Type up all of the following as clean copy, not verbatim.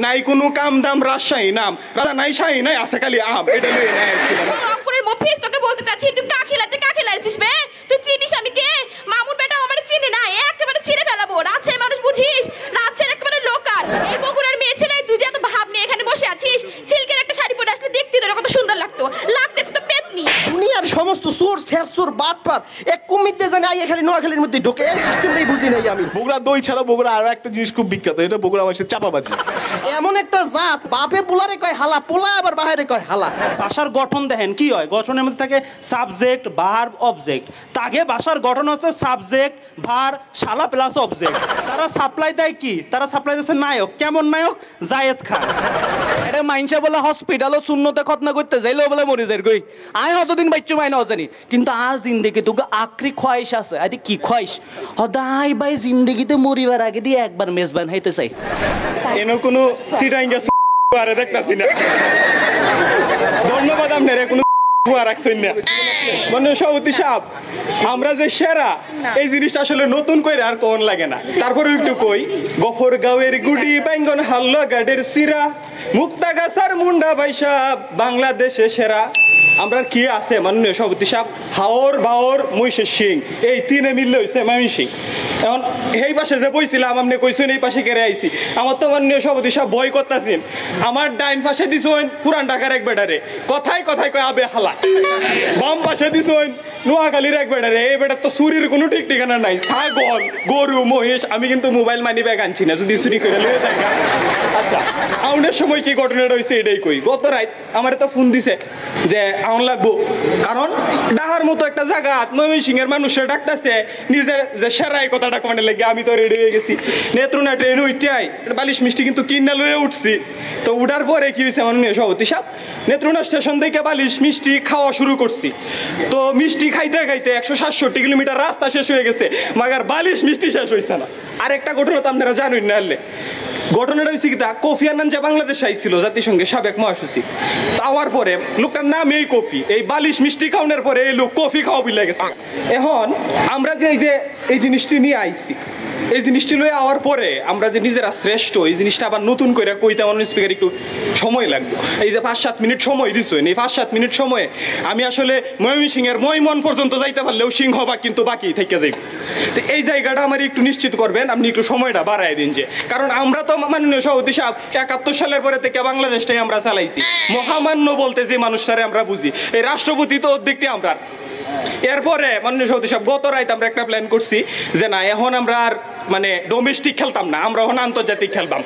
নাই কোনো কাম দাম রাজশাহী নাম রাজা নাই শাহী নাই আছে খালি আম এটা লয়ে নাই রংপুরের মফিজ তোকে বলতে চাচ্ছি একটু কাকে লাইছিস বে তুই চিনিস আমি কে মামুর বেটা আমারে চিনে না একেবারে ছিঁড়ে ফেলাবো রাজশাহী মানুষ বুঝিস রাজশাহীর একেবারে লোকাল এই বগুড়ার মেয়ে ছেলে তুই যে এত ভাব নিয়ে এখানে বসে আছিস সিল্কের একটা শাড়ি পরে আসলে দেখতে তোর কত সুন্দর লাগতেছে তো পেতনি দুনিয়ার সমস্ত চোর শেরচোর বাটপার এক কুমিরতে জানে আই খালি নোয়াখালীর মধ্যে ঢোকে এই সিস্টেমটাই বুঝি নাই আমি বগুড়া দই ছাড়া বগুড়া আরো একটা জিনিস খুব বিখ্যাত এটা বগুড়া মানুষের চাপাবাজি এমন একটা জাত বাপে পোলারে কয় হালা পোলা আবার বাহিরে কয় হালা ভাষার গঠন দেখেন কি হয় গঠনের মধ্যে থাকে সাবজেক্ট ভার্ব অবজেক্ট তাকে ভাষার গঠন হচ্ছে সাবজেক্ট ভার শালা প্লাস অবজেক্ট তারা সাপ্লাই দেয় কি তারা সাপ্লাই দিচ্ছে নায়ক কেমন নায়ক জায়েদ খান এটা মাইনসে বলে হসপিটালও শূন্যতে খতনা করতে যাইলেও বলে মরে যায় গই আয় হতদিন বাচ্চু মাই না জানি কিন্তু আর জিন্দেগি তোকে আখরি খোয়াইশ আছে আরে কি খোয়াইশ হদাই ভাই জিন্দেগিতে মরিবার আগে দিয়ে একবার মেজবান হইতে চাই এনো কোনো সিটাইঙ্গা আরে দেখতাছি না ধন্যবাদ আপনারে কোনো রাখছেন না মানে সভাপতি সাহেব আমরা যে সেরা এই জিনিসটা আসলে নতুন করে আর কোন লাগে না তারপরে একটু কই গফর গাঁয়ের গুডি বেঙ্গন হাল্লা গাডের সিরা মুক্তা গাছার মুন্ডা ভাই সাহেব বাংলাদেশে সেরা আমরা কি আছে মাননীয় সভাপতি সাহেব হাওর বাওর মহিষের সিং এই তিনে মিললে হয়েছে মামি সিং এখন এই পাশে যে বইছিলাম আপনি কইছেন এই পাশে কেড়ে আইছি আমার তো মাননীয় সভাপতি সাহেব ভয় করতেছেন আমার ডাইন পাশে দিছেন পুরান ঢাকার এক বেটারে কথায় কথায় কয় আবে হালা বাম পাশে দিছেন নোয়াখালীর এক বেটারে এই বেটার তো চুরির কোনো ঠিক ঠিকানা নাই ছাগল গরু মহিষ আমি কিন্তু মোবাইল মানি ব্যাগ আনছি না যদি চুরি করে লয়ে যায় আচ্ছা আউনের সময় কি ঘটনাটা হয়েছে এটাই কই গত রাত আমার তো ফোন দিছে যে আউন লাগবো কারণ ডাহার মতো একটা জায়গা ময়মনসিং এর মানুষের ডাকতেছে নিজের যে সেরাই কথাটা কমানে লেগে আমি তো রেডি হয়ে গেছি নেত্রনা ট্রেন উঠটাই বালিশ মিষ্টি কিন্তু কিনা লয়ে উঠছি তো উঠার পরে কি হয়েছে মাননীয় সভাপতি সাহেব নেত্রনা স্টেশন থেকে বালিশ মিষ্টি খাওয়া শুরু করছি তো মিষ্টি খাইতে খাইতে 167 কিলোমিটার রাস্তা শেষ হয়ে গেছে মাগার বালিশ মিষ্টি শেষ হয়েছে না আরেকটা ঘটনা তো আপনারা জানেন না হলে ঘটনাটা হয়েছে কি তা কোফি আনান যে বাংলাদেশ আইছিল জাতিসংঘের সাবেক মহাসচিব তাওয়ার পরে লোকটার নাম এই কফি এই বালিশ মিষ্টি খাওয়ানোর পরে এই লোক কফি খাওয়া বিলে গেছে এখন আমরা যে এই জিনিসটি নিয়ে আইছি এই জিনিসটি লয়ে আওয়ার পরে আমরা যে নিজেরা শ্রেষ্ঠ এই জিনিসটা আবার নতুন করে কইতে আমার স্পিকার একটু সময় লাগবে এই যে 5-7 মিনিট সময় দিচ্ছেন এই 5-7 মিনিট সময়ে আমি আসলে ময়মনসিং এর মন পর্যন্ত যাইতে পারলেও সিংহবাগ কিন্তু বাকি থেকে যাইব তো এই জায়গাটা আমার একটু নিশ্চিত করবেন আপনি একটু সময়টা বাড়ায় দিন যে কারণ আমরা তো মাননীয় সভাপতি সাহেব 71 সালের পরে থেকে বাংলাদেশটাই আমরা চালাইছি মহামান্য বলতে যে মানুষটারে আমরা বুঝি এই রাষ্ট্রপতি তো অর্ধেকটি আমরা এরপরে মাননীয় সভাপতি সাহেব গত রাত আমরা একটা প্ল্যান করছি যে না এখন আমরা আর মানে ডোমেস্টিক খেলতাম না আমরা এখন আন্তর্জাতিক খেলতাম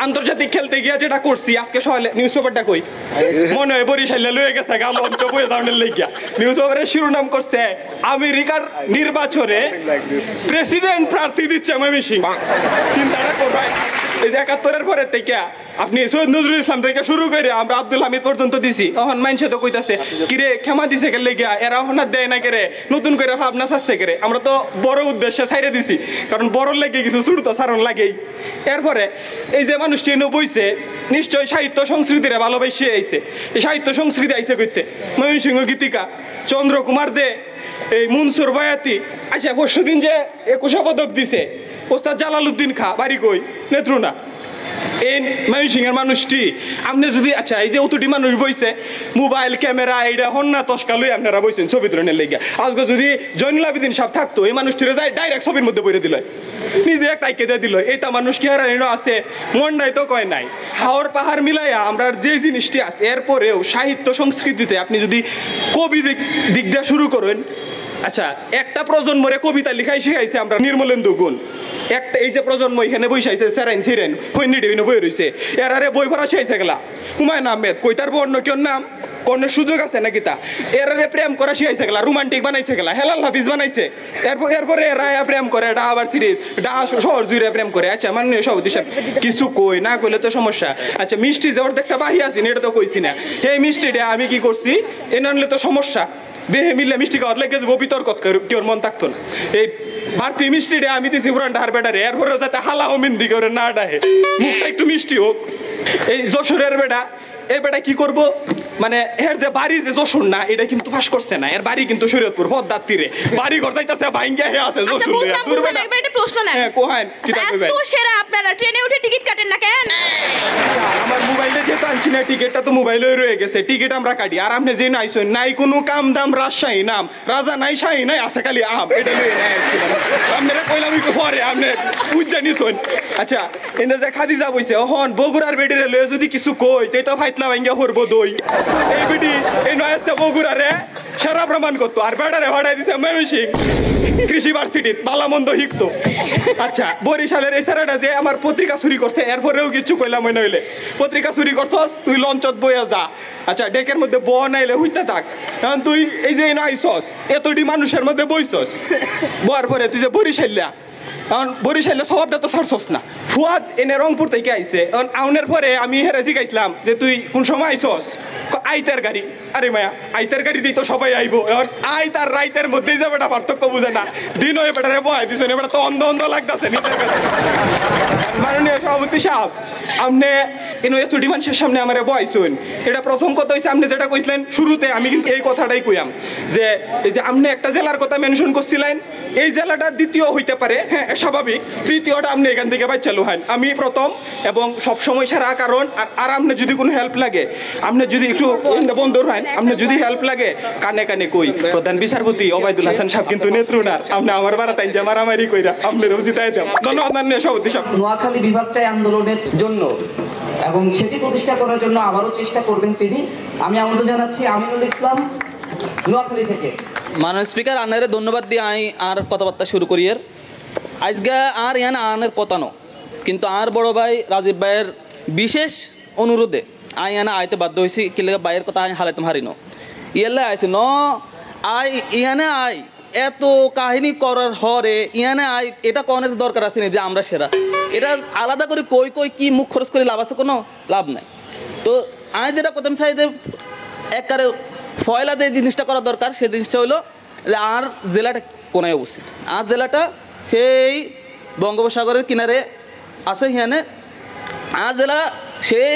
আন্তর্জাতিক খেলতে গিয়ে যেটা করছি আজকে সকালে নিউজ পেপারটা কই মনে হয় বরিশালে লয়ে গেছে গা লঞ্চ বয়ে যাওয়ার লেগিয়া নিউজ পেপারের শিরোনাম করছে আমেরিকার নির্বাচনে প্রেসিডেন্ট প্রার্থী দিচ্ছে ময়মনসিং চিন্তাটা করবেন এই যে 71-এর পরে থেকে আপনি সৈয়দ নজরুল ইসলাম থেকে শুরু করে আমরা আব্দুল হামিদ পর্যন্ত দিছি এখন মাইনসে তো কইতাছে কিরে ক্ষমা দিছে কে লেগিয়া এরা এখন আর দেয় না কেরে নতুন করে ভাবনা চাচ্ছে কেরে আমরা তো বড় উদ্দেশ্যে ছাইরে দিছি কারণ বড় লেগে কিছু শুরু তো সারণ লাগেই এরপরে এই যে মানুষটি এনে বইছে নিশ্চয় সাহিত্য সংস্কৃতিরে ভালোবাসে আইছে এই সাহিত্য সংস্কৃতি আইছে করতে ময়মনসিংহ গীতিকা চন্দ্রকুমার দে এই মনসুর বয়াতি আচ্ছা পরশুদিন যে 21 পদক দিছে ওস্তাদ জালালউদ্দিন খা বাড়ি কই নেত্রুনা এই ময়মনসিং এর মানুষটি আপনি যদি আচ্ছা এই যে অতটি মানুষ বইছে মোবাইল ক্যামেরা এইটা হন্না তস্কা লই আপনারা বইছেন ছবি তুলনের লেগে আজকে যদি জয়নুল আবেদিন সাহেব থাকতো এই মানুষটিরে যায় ডাইরেক্ট ছবির মধ্যে বইরে দিল নিজে একটা দিয়ে দিল এটা মানুষ কি হারানো আছে মন নাই তো কয় নাই হাওর পাহাড় মিলাইয়া আমরা যে জিনিসটি আছে এরপরেও সাহিত্য সংস্কৃতিতে আপনি যদি কবি দিক দিয়ে শুরু করেন আচ্ছা একটা প্রজন্মরে কবিতা লিখাই শিখাইছে আমরা নির্মলেন্দু গুণ একটা এই যে প্রজন্ম এখানে বইসাইছে সেরেন সিরেন ফৈনি টেবিনে বই রয়েছে এরারে বই ভরা শিখাইছে গেলা হুমায়ুন আহমেদ কইতার অন্য কেউ নাম কর্ণের সুযোগ আছে নাকি তা এরারে প্রেম করা শিখাইছে গেলা রোমান্টিক বানাইছে গেলা হেলাল হাফিজ বানাইছে এরপরে রায়া প্রেম করে এটা আবার সিরিজ শহর জুড়ে প্রেম করে আচ্ছা মাননীয় সভাপতি সাহেব কিছু কই না কইলে তো সমস্যা আচ্ছা মিষ্টি যে ওর একটা বাহি আছে এটা তো কইছি না এই মিষ্টিটা আমি কি করছি এ নানলে তো সমস্যা বেহে মিললে মিষ্টি খাওয়ার লেগে যাবো বিতর্ক কেউ মন থাকতো না এই ভারতীয় মিষ্টিটা আমি দিছি পুরান ডাহার বেটারে এরপরে যাতে হালা ও মিন্দি করে না ডাহে মুখটা একটু মিষ্টি হোক এই যশোরের বেটা এই বেটা কি করবো মানে এর যে বাড়ি যে যশোর না এটা কিন্তু পাস করছে না এর বাড়ি কিন্তু শরীয়তপুর পদ্মার তীরে বাড়ি ঘর যাইতাছে ভাঙ্গা হে আছে যশোর প্রশ্ন না কোহান কি এত সেরা আপনারা ট্রেনে উঠে টিকিট কাটেন না কেন বলছি না টিকিটটা তো মোবাইলে রয়ে গেছে, টিকিট আমরা কাটি। আর আপনি যে নাইছেন নাই কোনো কাম দাম রাজশাহী নাম, রাজা নাই শাহী নাই, আছে খালি আম, এটা লয়ে নাই আপনারা কইলাম একটু পরে আপনি বুঝজানি শোন। আচ্ছা এনে যে খাদিজা বইছে হন বগুড়ার বেডিরে লয়ে যদি কিছু কই তাই তো ফাইতলা ভাঙ্গা করবো দই। এই বেডি এই নয় আসছে বগুড়ারে সেরা প্রমাণ করতো, আর বেড়ারে ভাড়াই দিছে ময়মনসিংহ কৃষি ভার্সিটির বালামন্দ শিখতো। আচ্ছা বরিশালের এই স্যারটা যে আমার পত্রিকা চুরি করছে এরপরেও কিছু কইলাম মনে হইলে, পত্রিকা চুরি করছস তুই লঞ্চত বইয়া যা। আচ্ছা ডেকের মধ্যে ব নাইলে হইতে থাক, কারণ তুই এই যে আইসস এতটি মানুষের মধ্যে বইছস, বর পরে তুই যে বরিশাল্লা, কারণ বরিশালের স্বভাবটা তো ছাড়ছস না। ফুয়াদ এনে রংপুর থেকে আইছে, কারণ আউনের পরে আমি হেরে জিগাইছিলাম যে তুই কোন সময় আইসস, আইতার গাড়ি। আরে মায়া আইতার গাড়ি দিই তো সবাই আইবো, এখন আইত আর রাইতের মধ্যেই যে বেটা পার্থক্য বুঝে না, দিন ওই বেটারে বয় দিছেন, এবার তো অন্ধ অন্ধ লাগতেছে নিজের কাছে। মাননীয় সভাপতি সাহেব আপনি এতটি মানুষের সামনে আমার বয়সুন, এটা প্রথম কথা হয়েছে আপনি যেটা কইছিলেন শুরুতে, আমি কিন্তু এই কথাটাই কইয়াম যে এই যে আপনি একটা জেলার কথা মেনশন করছিলেন, এই জেলাটা দ্বিতীয় হইতে পারে, হ্যাঁ স্বাভাবিক, তৃতীয়টা আপনি এখান থেকে বাচ্চা লুহান, আমি প্রথম এবং সবসময় সারা। কারণ আর আপনি যদি কোনো হেল্প লাগে, আপনি যদি একটু বন্ধ হয়, আপনি যদি হেল্প লাগে কানে কানে কই প্রধান বিচারপতি ওবায়দুল হাসান সাহেব কিন্তু নেত্রুনার, আপনি আমার বাড়া তাই যে মারামারি কইরা আপনি রোজিতায় যান। ধন্যবাদ মাননীয় সভাপতি সাহেব। নোয়াখালী বিভাগ চাই আন্দোলনের জন্য এবং সেটি প্রতিষ্ঠা করার জন্য আবারও চেষ্টা করবেন তিনি। আমি আমন্ত্রণ জানাচ্ছি আমিনুল ইসলাম নোয়াখালী থেকে। মাননীয় স্পিকার আনারে ধন্যবাদ দিয়ে আমি আর কথাবার্তা শুরু করি। এর আজকে আর ইয়ান আনের কথা ন, কিন্তু আর বড় ভাই রাজীব ভাইয়ের বিশেষ অনুরোধে আই আনা আইতে বাধ্য হয়েছি, কি লাগে ভাইয়ের কথা আমি হারাইতাম হারি ন ইয়ালে আইছে ন আই ইয়ানে আই এত কাহিনী করার হরে ইয়ানে আই এটা কনের দরকার আছে না যে আমরা সেরা, এটা আলাদা করে কই কই কি মুখ খরচ করে লাভ আছে, কোনো লাভ নাই। তো আমি যেটা প্রথম চাই যে একবারে ফয়লা যে জিনিসটা করা দরকার সেই জিনিসটা হলো যে আর জেলাটা কোনায় অবস্থিত। আর জেলাটা সেই বঙ্গোপসাগরের কিনারে আছে, হিয়ানে আর জেলা সেই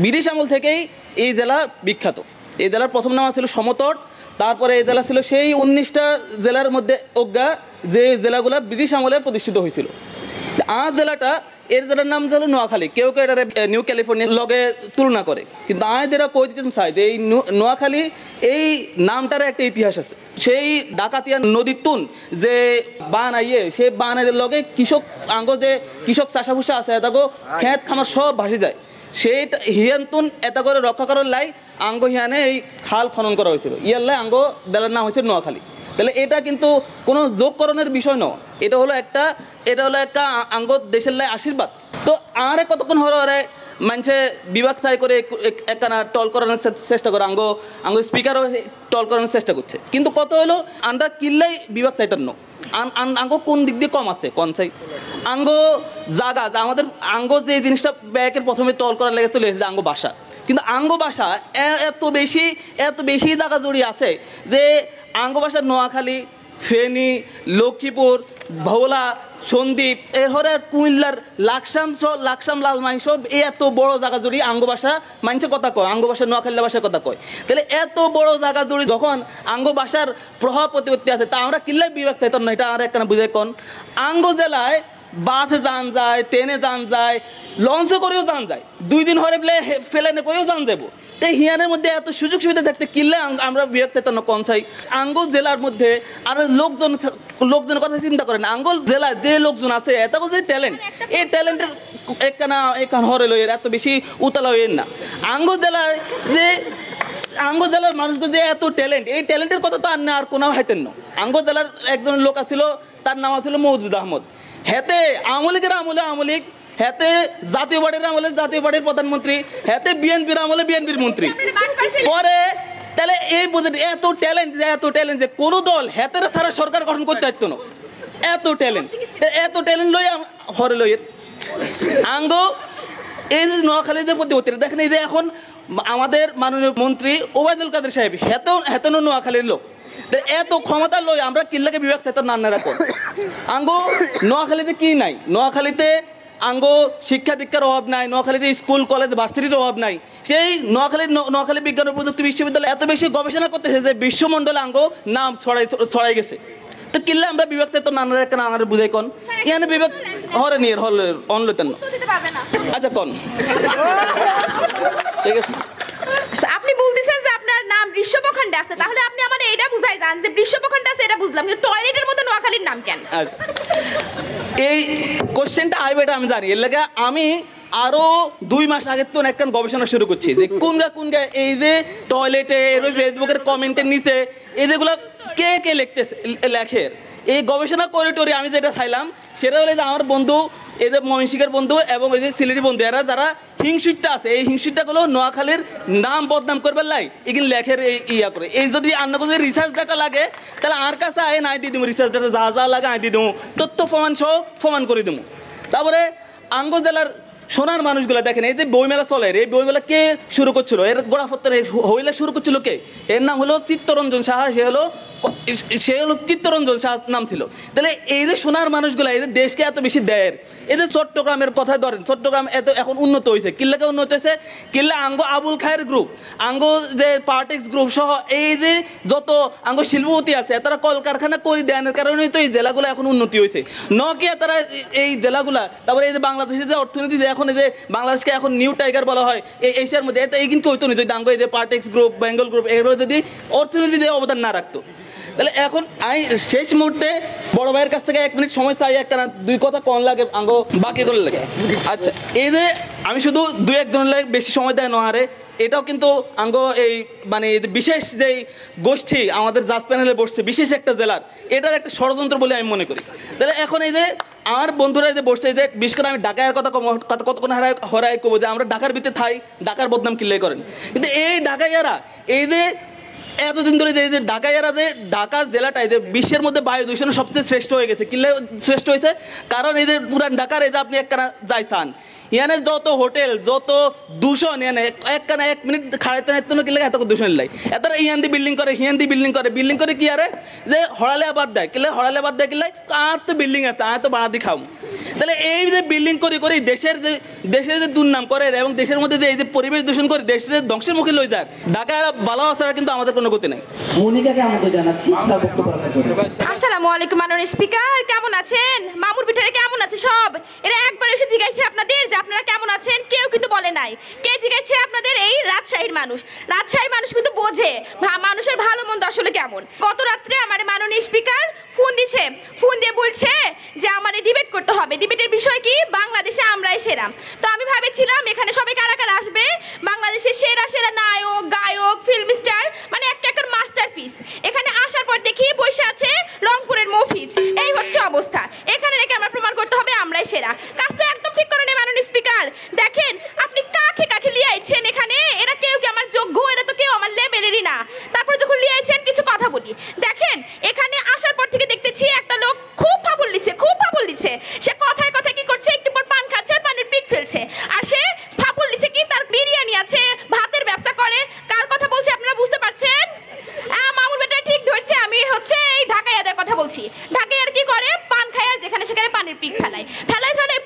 ব্রিটিশ আমল থেকেই এই জেলা বিখ্যাত। এই জেলার প্রথম নাম ছিল সমতট, তারপরে এই জেলা ছিল সেই 19টা জেলার মধ্যে অজ্ঞা যে জেলাগুলো ব্রিটিশ আমলে প্রতিষ্ঠিত হয়েছিল। আর জেলাটা এর জেলার নাম হলো নোয়াখালী, কেউ কেউ এটা নিউ ক্যালিফোর্নিয়ার লগে তুলনা করে, কিন্তু আমি যেটা কই দিতে চাই যে এই নোয়াখালী এই নামটার একটা ইতিহাস আছে। সেই ডাকাতিয়া নদীর তুন যে বান আইয়ে সেই বানের লগে কৃষক আঙ্গ যে কৃষক চাষাভুষা আছে এটাকে খেত খামার সব ভাসি যায়, সেই হিয়ানতুন এটা করে রক্ষা করার লাই আঙ্গ হিয়ানে এই খাল খনন করা হয়েছিল, ইয়াল্লাই আঙ্গ জেলার নাম হয়েছে নোয়াখালী। তাহলে এটা কিন্তু কোনো যোগকরণের বিষয় নয়, এটা হলো একটা আঙ্গ দেশের লাই আশীর্বাদ। তো আরে কতক্ষণ হলো আরে মানুষে বিভাগ চাই করে একখানা টল করানোর চেষ্টা করে, আঙ্গ স্পিকারও টল করানোর চেষ্টা করছে, কিন্তু কত হলো আমরা কিনলেই বিভাগ চাইতার ন আঙ্গ কোন দিক দিয়ে কম আছে কোন চাই আঙ্গ জাগা আমাদের আঙ্গ যে জিনিসটা ব্যাকের প্রথমে টল করার লেগে চলে এসেছে আঙ্গ বাসা, কিন্তু আঙ্গ বাসা এত বেশি জায়গা জড়িয়ে আছে যে আঙ্গ বাসা নোয়াখালী, ফেনী, লক্ষ্মীপুর, ভোলা, সন্দ্বীপ, এরপরে কুমিল্লার লাকসাম লালমাই সব এত বড় জায়গা জুড়ি আঙ্গ ভাষা মানুষের কথা কয়, আঙ্গ ভাষা নোয়াখালী ভাষার কথা কয়। তাহলে এত বড় জায়গা জুড়ি যখন আঙ্গ ভাষার প্রভাব প্রতিপত্তি আছে, তা আমরা কিল্লাই বিভাগ চাইতাম না, এটা আর একটা বুঝে কোন আঙ্গ জেলায় বাসে যান যায়, ট্রেনে যান যায়, লঞ্চে করেও যান যায়, 2 দিন হরে ফেলেনে করেও যান যাবো। তো হিয়ানের মধ্যে এত সুযোগ সুবিধা থাকতে কিনলে আমরা বিভাগ চাইতাম না কোন চাই। আঙ্গুল জেলার মধ্যে আর লোকজনের কথা চিন্তা করেন, আঙ্গুল জেলায় যে লোকজন আছে এত যে ট্যালেন্ট, এই ট্যালেন্টের একখান হরে লইয়ের এত বেশি উতলা হইয়ের না। আঙ্গুল জেলার মানুষগুলো যে এত ট্যালেন্ট, এই ট্যালেন্টের কথা তো আর কোনো হাইতেন না। আঙ্গুল জেলার একজন লোক আছিল, তার নাম ছিল মওজুদ আহমদ, হেতে আমলিক, হেতে জাতীয় পার্টির আমলে জাতীয় পার্টির প্রধানমন্ত্রী, হেতে বিএনপির আমলে বিএনপির মন্ত্রী। পরে তাহলে এই বুঝেন এত ট্যালেন্ট যে কোনো দল হেতের ছাড়া সরকার গঠন করতে পারতো না, এত ট্যালেন্ট লই হরে লইয়ের আঙ্গ। এই যে নোয়াখালী যে প্রতিপত্তি দেখেন, এই যে এখন আমাদের মাননীয় মন্ত্রী ওবায়দুল কাদের সাহেব হেতন নোয়াখালীর লোক, এত ক্ষমতা লই আমরা কিল্লাকে বিভাগ চাইতাম না রাখো। আঙ্গ নোয়াখালীতে কি নাই, নোয়াখালীতে আঙ্গ শিক্ষা দীক্ষার অভাব নাই, নোয়াখালীতে স্কুল কলেজ ভার্সিটির অভাব নাই। সেই নোয়াখালী বিজ্ঞান ও প্রযুক্তি বিশ্ববিদ্যালয় এত বেশি গবেষণা করতেছে যে বিশ্বমন্ডলে আঙ্গ নাম ছড়াই গেছে। তো কিল্লা আমরা বিভাগ চাইতাম না একটা না আমার বুঝাই কন ইয়ানে বিভাগ হরে নিয়ে হল অনলইতেন না। আচ্ছা কন ঠিক আছে? আচ্ছা, আপনি বলতেছেন যে আপনার নাম বৃষপখণ্ডে আছে, তাহলে আপনি আমার এটা বুঝাই দেন যে বৃষপখণ্ডে আছে, এটা বুঝলাম, কিন্তু টয়লেটের মধ্যে নোয়াখালীর নাম কেন? আচ্ছা, এই কোশ্চেনটা আইবে এটা আমি জানি, এর লাগে আমি আরো 2 মাস আগের তো একটা গবেষণা শুরু করছি যে কোনগা এই যে টয়লেটে ফেসবুকের কমেন্টের নিচে এই যেগুলো কে কে লেখে, এই গবেষণা করে আমি যেটা চাইলাম সেটা হলো যে আমার বন্ধু, এই যে ময়মনসিংহের বন্ধু এবং এই যে সিলেটি বন্ধু, এরা যারা হিংসুটটা আছে, এই হিংসুটটা গুলো নোয়াখালীর নাম বদনাম করবার লাই এগুলো লেখের ইয়া করে। এই যদি আন্না কোনো রিসার্চ ডাটা লাগে তাহলে আর কাছে আয় নাই দিয়ে দিব, রিসার্চ ডাটা যা লাগে আয় দিয়ে দেবো, তথ্য প্রমাণ সহ প্রমাণ করে দেবো। তারপরে আঙ্গ জেলার সোনার মানুষগুলো দেখেন, এই যে বইমেলা চলে, এই বইমেলা কে শুরু করছিল, এর গোড়াপত্তর হইলে শুরু করছিল কে? এর নাম হলো চিত্তরঞ্জন সাহা, সে হলো চিত্তরঞ্জন সাহা নাম ছিল। তাহলে এই যে সোনার মানুষগুলো এই যে দেশকে এত বেশি দেয়, এই যে চট্টগ্রামের কথা ধরেন, চট্টগ্রাম এত এখন উন্নত হয়েছে, কিল্লাকে উন্নত হয়েছে, কিল্লা আঙ্গ আবুল খায়ের গ্রুপ, আঙ্গ যে পার্টিক্স গ্রুপ সহ এই যে যত আঙ্গ শিল্পপতি আছে তারা কলকারখানা করে দেওয়ার কারণেই তো এই জেলাগুলো এখন উন্নতি হয়েছে। নকিয়া তারা এই জেলাগুলা, তারপরে এই যে বাংলাদেশের যে অর্থনীতি, যে এখন এই যে বাংলাদেশকে এখন নিউ টাইগার বলা হয় এই এশিয়ার মধ্যে, এই কিন্তু হইতো না যদি আঙ্গ এই যে পার্টিক্স গ্রুপ, বেঙ্গল গ্রুপ এগুলো যদি অর্থনীতিতে অবদান না রাখতো। তাহলে এখন আমি শেষ মুহূর্তে বড় ভাইয়ের কাছ থেকে 1 মিনিট সময় চাই, একটা না 2 কথা কম লাগে আঙ্গ বাকি করে লাগে। আচ্ছা, এই যে আমি শুধু 2-1 জনের লাগে বেশি সময় দেয় নহারে, এটাও কিন্তু আঙ্গ এই মানে বিশেষ যেই গোষ্ঠী আমাদের জাজ প্যানেলে বসছে বিশেষ একটা জেলার, এটার একটা ষড়যন্ত্র বলে আমি মনে করি। তাহলে এখন এই যে আমার বন্ধুরা যে বসছে, এই যে বিশেষ করে আমি ঢাকার কথা কতক্ষণ হরাই করবো যে আমরা ঢাকার ভিতরে থাই, ঢাকার বদনাম কিল্লাই করেন, কিন্তু এই ঢাকাইয়ারা এই যে এতদিন ধরে যে ঢাকাইয়ারা যে ঢাকা জেলাটাই যে বিশ্বের মধ্যে বায়ু দূষণে সবচেয়ে শ্রেষ্ঠ হয়ে গেছে, কিল্লে শ্রেষ্ঠ হয়েছে কারণ এই যে পুরান ঢাকার এই যে আপনি একখানা যাইছান, ইয়ানে যত হোটেল যত দূষণ, ইয়ানে একখানা 1 মিনিট খাড়াইতে না কিলে এত দূষণ লাই, এত ইয়ান্দি বিল্ডিং করে, হিয়ান্দি বিল্ডিং করে কি আরে যে হড়ালে আবাদ দেয়, কিলে হড়ালে আবাদ দেয় কিলে আর তো বিল্ডিং আছে, আর তো বাড়াদি খাও। তাহলে এই যে বিল্ডিং করে দেশের যে দুর্নাম করে এবং দেশের মধ্যে যে এই যে পরিবেশ দূষণ করে দেশের ধ্বংসের মুখে লই যায়, ঢাকায় ভালো আসার কিন্তু আমাদের কোনো গতি নাই। মনিকাকে আমন্ত্রণ জানাচ্ছি তার বক্তব্য রাখবেন। আসসালামু আলাইকুম মাননীয় স্পিকার, কেমন আছেন? মামুর পিঠারে কেমন আছে সব? এরা একবার এসে জিজ্ঞাসা আপনাদের যে আপনারা কেমন আছেন, কেউ কিন্তু বলে নাই। কে জিজ্ঞাসা আপনাদের? এই রাজশাহীর মানুষ কিন্তু বোঝে মানুষের ভালো মন্দ আসলে কেমন। গত রাত্রে আমার মাননীয় স্পিকার ফোন দিয়ে বলছে যে আমাদের ডিবেট করতে হবে। ডিবেটের বিষয় কি? বাংলাদেশে আমরাই সেরা। তো আমি ভেবেছিলাম এখানে সবাই কারা কারা আসবে, বাংলাদেশের সেরা নায়ক, গায়ক, ফিল্ম স্টার, মানে একটা মাস্টারপিস। এখানে আসার পর দেখি বসে আছে রংপুরের মফিজ। এই হচ্ছে অবস্থা। এখানে রেখে আমরা প্রমাণ করতে হবে আমরাই সেরা। কাজটা একদম ঠিক করে নেই মাননীয় স্পিকার। দেখেন আপনি কাকে লিয়ে আইছেন এখানে, এরা কেউ কি আমার যোগ্য, এরা তো কেউ আমার লেভেলেরই না। তারপর যখন লিয়ে আইছেন কিছু কথা বলি। দেখেন এখানে আসার পর থেকে দেখতেছি একটা লোক খুব ফাবল দিচ্ছে। সে কথায় কি করছে, একটু পর পান খাচ্ছে আর পানির পিক ফেলছে। আর সে ফাবল দিচ্ছে কি, তার বিরিয়ানি আছে, ভাতের ব্যবসা করে। কার কথা বলছে আপনারা বুঝতে পারছেন? মামুর বেটা ঠিক ধরছে। আমি হচ্ছে এই ঢাকাইয়াদের কথা বলছি। ঢাকাইয়ার কি করে? পান খায় আর যেখানে সেখানে পানির পিক ফেলায়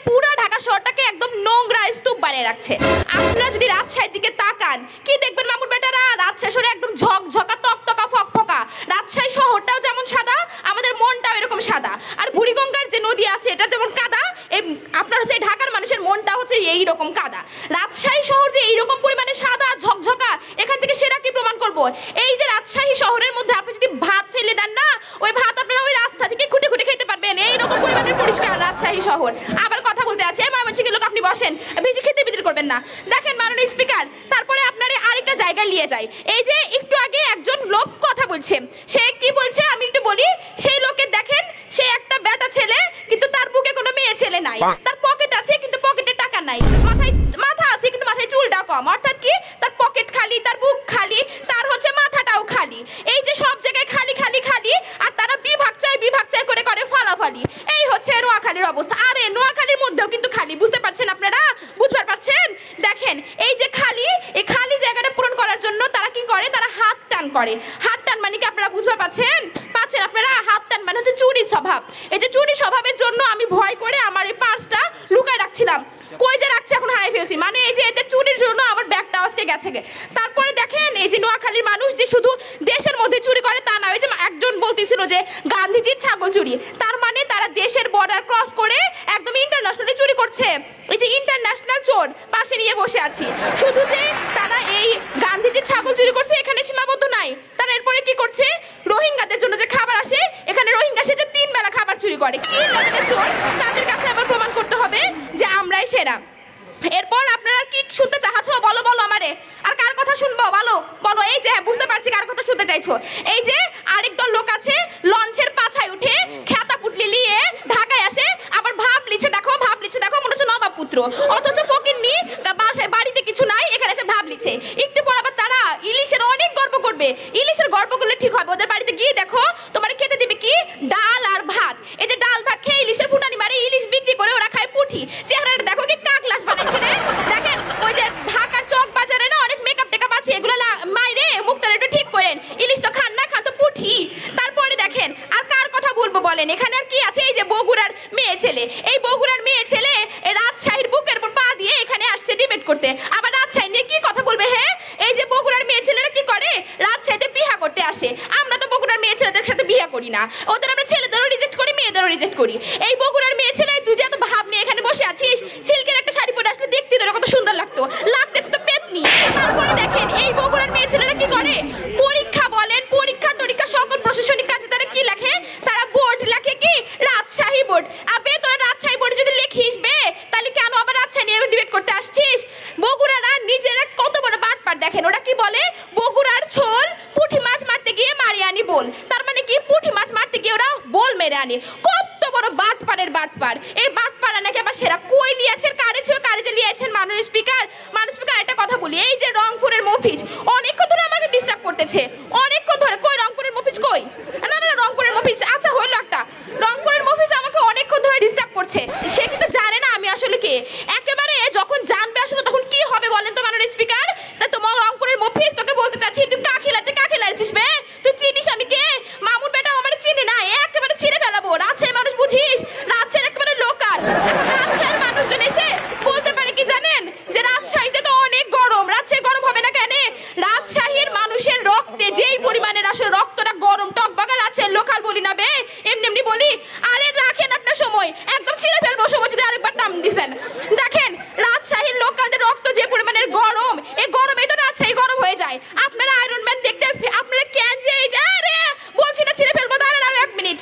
পুরো ঢাকা শহরটাকে একদম নোংরা স্তূপ বানিয়ে রাখছে। আপনারা যদি রাজশাহীর দিকে তাকান কি দেখবেন মামুর বেটারা? রাজশাহী শহরে একদম ঝকঝকা তকতকা ফকফকা। রাজশাহী শহরটাও যেমন সাদা, আমাদের মনটাও এরকম সাদা। আর বুড়িগঙ্গার যে নদী আছে এটা যেমন কাদা, আপনার হচ্ছে ঢাকার মানুষের মনটা হচ্ছে এইরকম কাদা। রাজশাহী শহর যে এইরকম পরিমাণে সাদা ঝকঝকা, এখান থেকে সেটা কি প্রমাণ করবো? এই যে রাজশাহী শহরের মধ্যে আপনি যদি ভাত ফেলে দেন না, ওই ভাত আপনারা ওই রাস্তা থেকে খুঁটে খেতে পারবেন। এইরকম পরিমাণের পরিষ্কার রাজশাহী শহর। আবার কথা বলতে আছে ময়মনসিংহের লোক, আপনি বসেন, বেশি খেতে করবেন না। দেখেন মাননীয় স্পিকার, তারপরে আপনারা আরেকটা জায়গায় নিয়ে যায়। এই যে একটু আগে একজন লোক কথা বলছে, সে কি বলছে আমি একটু বলি। সেই লোকের দেখেন সে একটা বেটা ছেলে, কিন্তু তার বুকে কোনো মেয়ে ছেলে নাই। তার পকেট আছে কিন্তু পকেটে টাকা নাই। মাথা আছে কিন্তু মাথায় চুলটা কম। অর্থাৎ কি, তার পকেট খালি, তার বুক খালি, তার হচ্ছে মাথাটাও খালি। এই যে সব জায়গায় খালি আর তারা বিভাগ চাই করে ফালাফালি। এই হচ্ছে নোয়াখালীর অবস্থা। আরে নোয়াখালীর মধ্যেও কিন্তু খালি, বুঝতে পারছেন আপনারা? বুঝতে পারছেন? দেখেন এই যে এই খালি জায়গাটা পূরণ করার জন্য তারা কি করে? তারা হাত টান করে। হাত টান মানে কি আপনারা বুঝতে পারছেন আপনারা? হাত টান মানে হচ্ছে চুরি স্বভাব। এই যে চুরি স্বভাবের জন্য আমি ভয় করে আমার এই পার্সটা লুকায় রাখছিলাম। কই যে রাখছি এখন হারাই ফেলছি। মানে এই যে এদের চুরির জন্য আমার ব্যাগটা আজকে গেছে। তারপরে দেখেন এই যে নোয়াখালীর মানুষ যে শুধু দেশের মধ্যে চুরি করে তা না। ওই যে একজন বলতেছিল যে গান্ধীজির ছাগল চুরি, তার মানে তারা দেশের বর্ডার ক্রস করে একদম ইন্টারন্যাশনালি চুরি করছে। এই যে ইন্টারন্যাশনাল চোর পাশে নিয়ে বসে আছি। শুধু যে তারা এই গান্ধীজি ছাগল চুরি করছে এখানে সীমাবদ্ধ নাই, তারা এরপরে কি করছে, রোহিঙ্গাদের জন্য যে খাবার আসে এখানে রোহিঙ্গা সেজে 3 বেলা খাবার চুরি করে। কি লেভেলের চোর, তাদের কাছে আবার প্রমাণ করতে হবে যে আমরাই সেরা। এরপর আপনারা কি শুনতে চাচ্ছ বলো বলো আমারে, আর কার কথা শুনবো বলো বলো। এই যে বুঝতে পারছি কার কথা শুনতে চাইছো। এই যে আরেক দল লোক আছে লঞ্চের পাছায় উঠে খেতা পুটলি নিয়ে ঢাকায় আসে, আবার ভাব লিছে দেখো মনে হচ্ছে নবাব পুত্র, অথচ ফকিন্নি বাসায় বাড়িতে কিছু নাই এখানে এসে ভাব লিছে। একটু পর আবার তারা ইলিশের অনেক গর্ব করবে, ইলিশের গর্ব করলে ঠিক হবে, ওদের বাড়িতে গিয়ে দেখো তোমার খেতে দিবে কি ডাল আর ভাত। এই যে ডাল ভাত খেয়ে ইলিশের ফুটানি মারে, ইলিশ বিক্রি করে ওরা খায় পুঁটি। চেহারাটা দেখো কি কাকলাস বানাইছে রে। দেখেন ওই যে ঢাকার চক বাজারে না অনেক মেকআপ টেকআপ আছে, এগুলো মাইরে মুখটা একটু ঠিক করেন, ইলিশ তো খান না, খান তো পুঁটি। তারপরে দেখেন আর কার কথা বলবো বলেন, এখানে আর কি আছে, এই যে বগুড়ার মেয়ে ছেলে, এই বগুড়ার মেয়ে ছেলে রাজশাহীর বুকের উপর পা দিয়ে এখানে আসছে ডিবেট করতে, আবার রাজশাহী নিয়ে কি কথা বলবে। হ্যাঁ, এই যে বগুড়ার মেয়ে ছেলেরা কি করে, রাজশাহীতে বিয়া করতে আসে। আমরা তো বগুড়ার মেয়ে ছেলেদের সাথে বিয়া করি না, ওদের আমরা ছেলেদেরও রিজেক্ট করি মেয়েদেরও রিজেক্ট করি। এই বগুড়ার মেয়ে ছেলে তুই যে এত ভাব নিয়ে এখানে বসে আছিস, সিল্কের একটা শাড়ি পরে আসলে দেখতে তোর কত সুন্দর লাগতো, লাগতেছে তো পেতনি। তারপরে দেখেন এই বগুড়ার মেয়ে ছেলেরা কি করে, পরীক্ষা বলেন পরীক্ষা সকল প্রশাসনিক কাজে তারা কি লেখে, তারা বোর্ড লেখে কি রাজশাহী বোর্ড। আবে তোরা রাজশাহী বোর্ড যদি লিখিস বে তাহলে কেন আবার রাজশাহী নিয়ে ডিবেট করতে আসছিস। বগুড়ারা নিজেরা কত বড় বাটপার দেখেন, ওরা কি বলে বগুড়ার ছোল পুঁটি মাছ মারতে গিয়ে মারি আনি বল, তার মানে কি পুঁটি মাছ মারতে গিয়ে ওরা বল মেরে আনি। কত বড় বাটপারের বাটপার, এই বাটপাড়া নাকি আবার সেরা কই লিয়েছেন কারে ছিল কারে যে লিয়েছেন। মাননীয় স্পিকার একটা কথা বলি, এই যে রংপুরের মফিজ অনেকক্ষণ ধরে আমাকে ডিস্টার্ব করতেছে, অনেকক্ষণ ধরে। কই রংপুরের মফিজ কই? না রংপুরের মফিজ আচ্ছা হইলো একটা, রংপুরের মফিজ আমাকে অনেকক্ষণ ধরে ডিস্টার্ব করছে, সে কিন্তু জানে না আমি আসলে কে। একেবারে যখন জানবে আসলে তখন কি হবে বলেন তো মাননীয় স্পিকার। তাই তোমার রংপুরের মফিজ তোকে বলতে চাচ্ছি, তুই কাকে লাড়ছিস বে, তুই চিনিস আমি কে? মামুর বেটা আমার চিনে না, একেবারে ছিঁড়ে ফেলাবো। রাজশাহীর মানুষ বুঝিস, রাজশাহীর একেবারে লোকাল। রাজশাহীর মানুষজন এসে বলতে পারে কি জানেন, যে রাজশাহীতে তো অনেক গরম। রাজশাহী গরম হবে না কেন? রাজশাহীর মানুষের রক্তে যেই পরিমাণের আসলে রক্তটা গরম টকবাগা, রাজশাহীর লোকাল বলি না বে, এমনি বলি। আরে রাখেন আপনার সময়, একদম ছিঁড়ে ফেলবো সময় যদি আরেকবার টাম দিছেন। দেখেন রাজশাহীর লোকালদের রক্ত যে পরিমাণের গরম, এই গরমেই তো রাজশাহী গরম হয়ে যায়। আপনারা আয়রন ম্যান দেখতে আপনারা কেন যে এই যে আরে বলছি না ছিঁড়ে ফেলবো, দাঁড়ান আরো 1 মিনিট।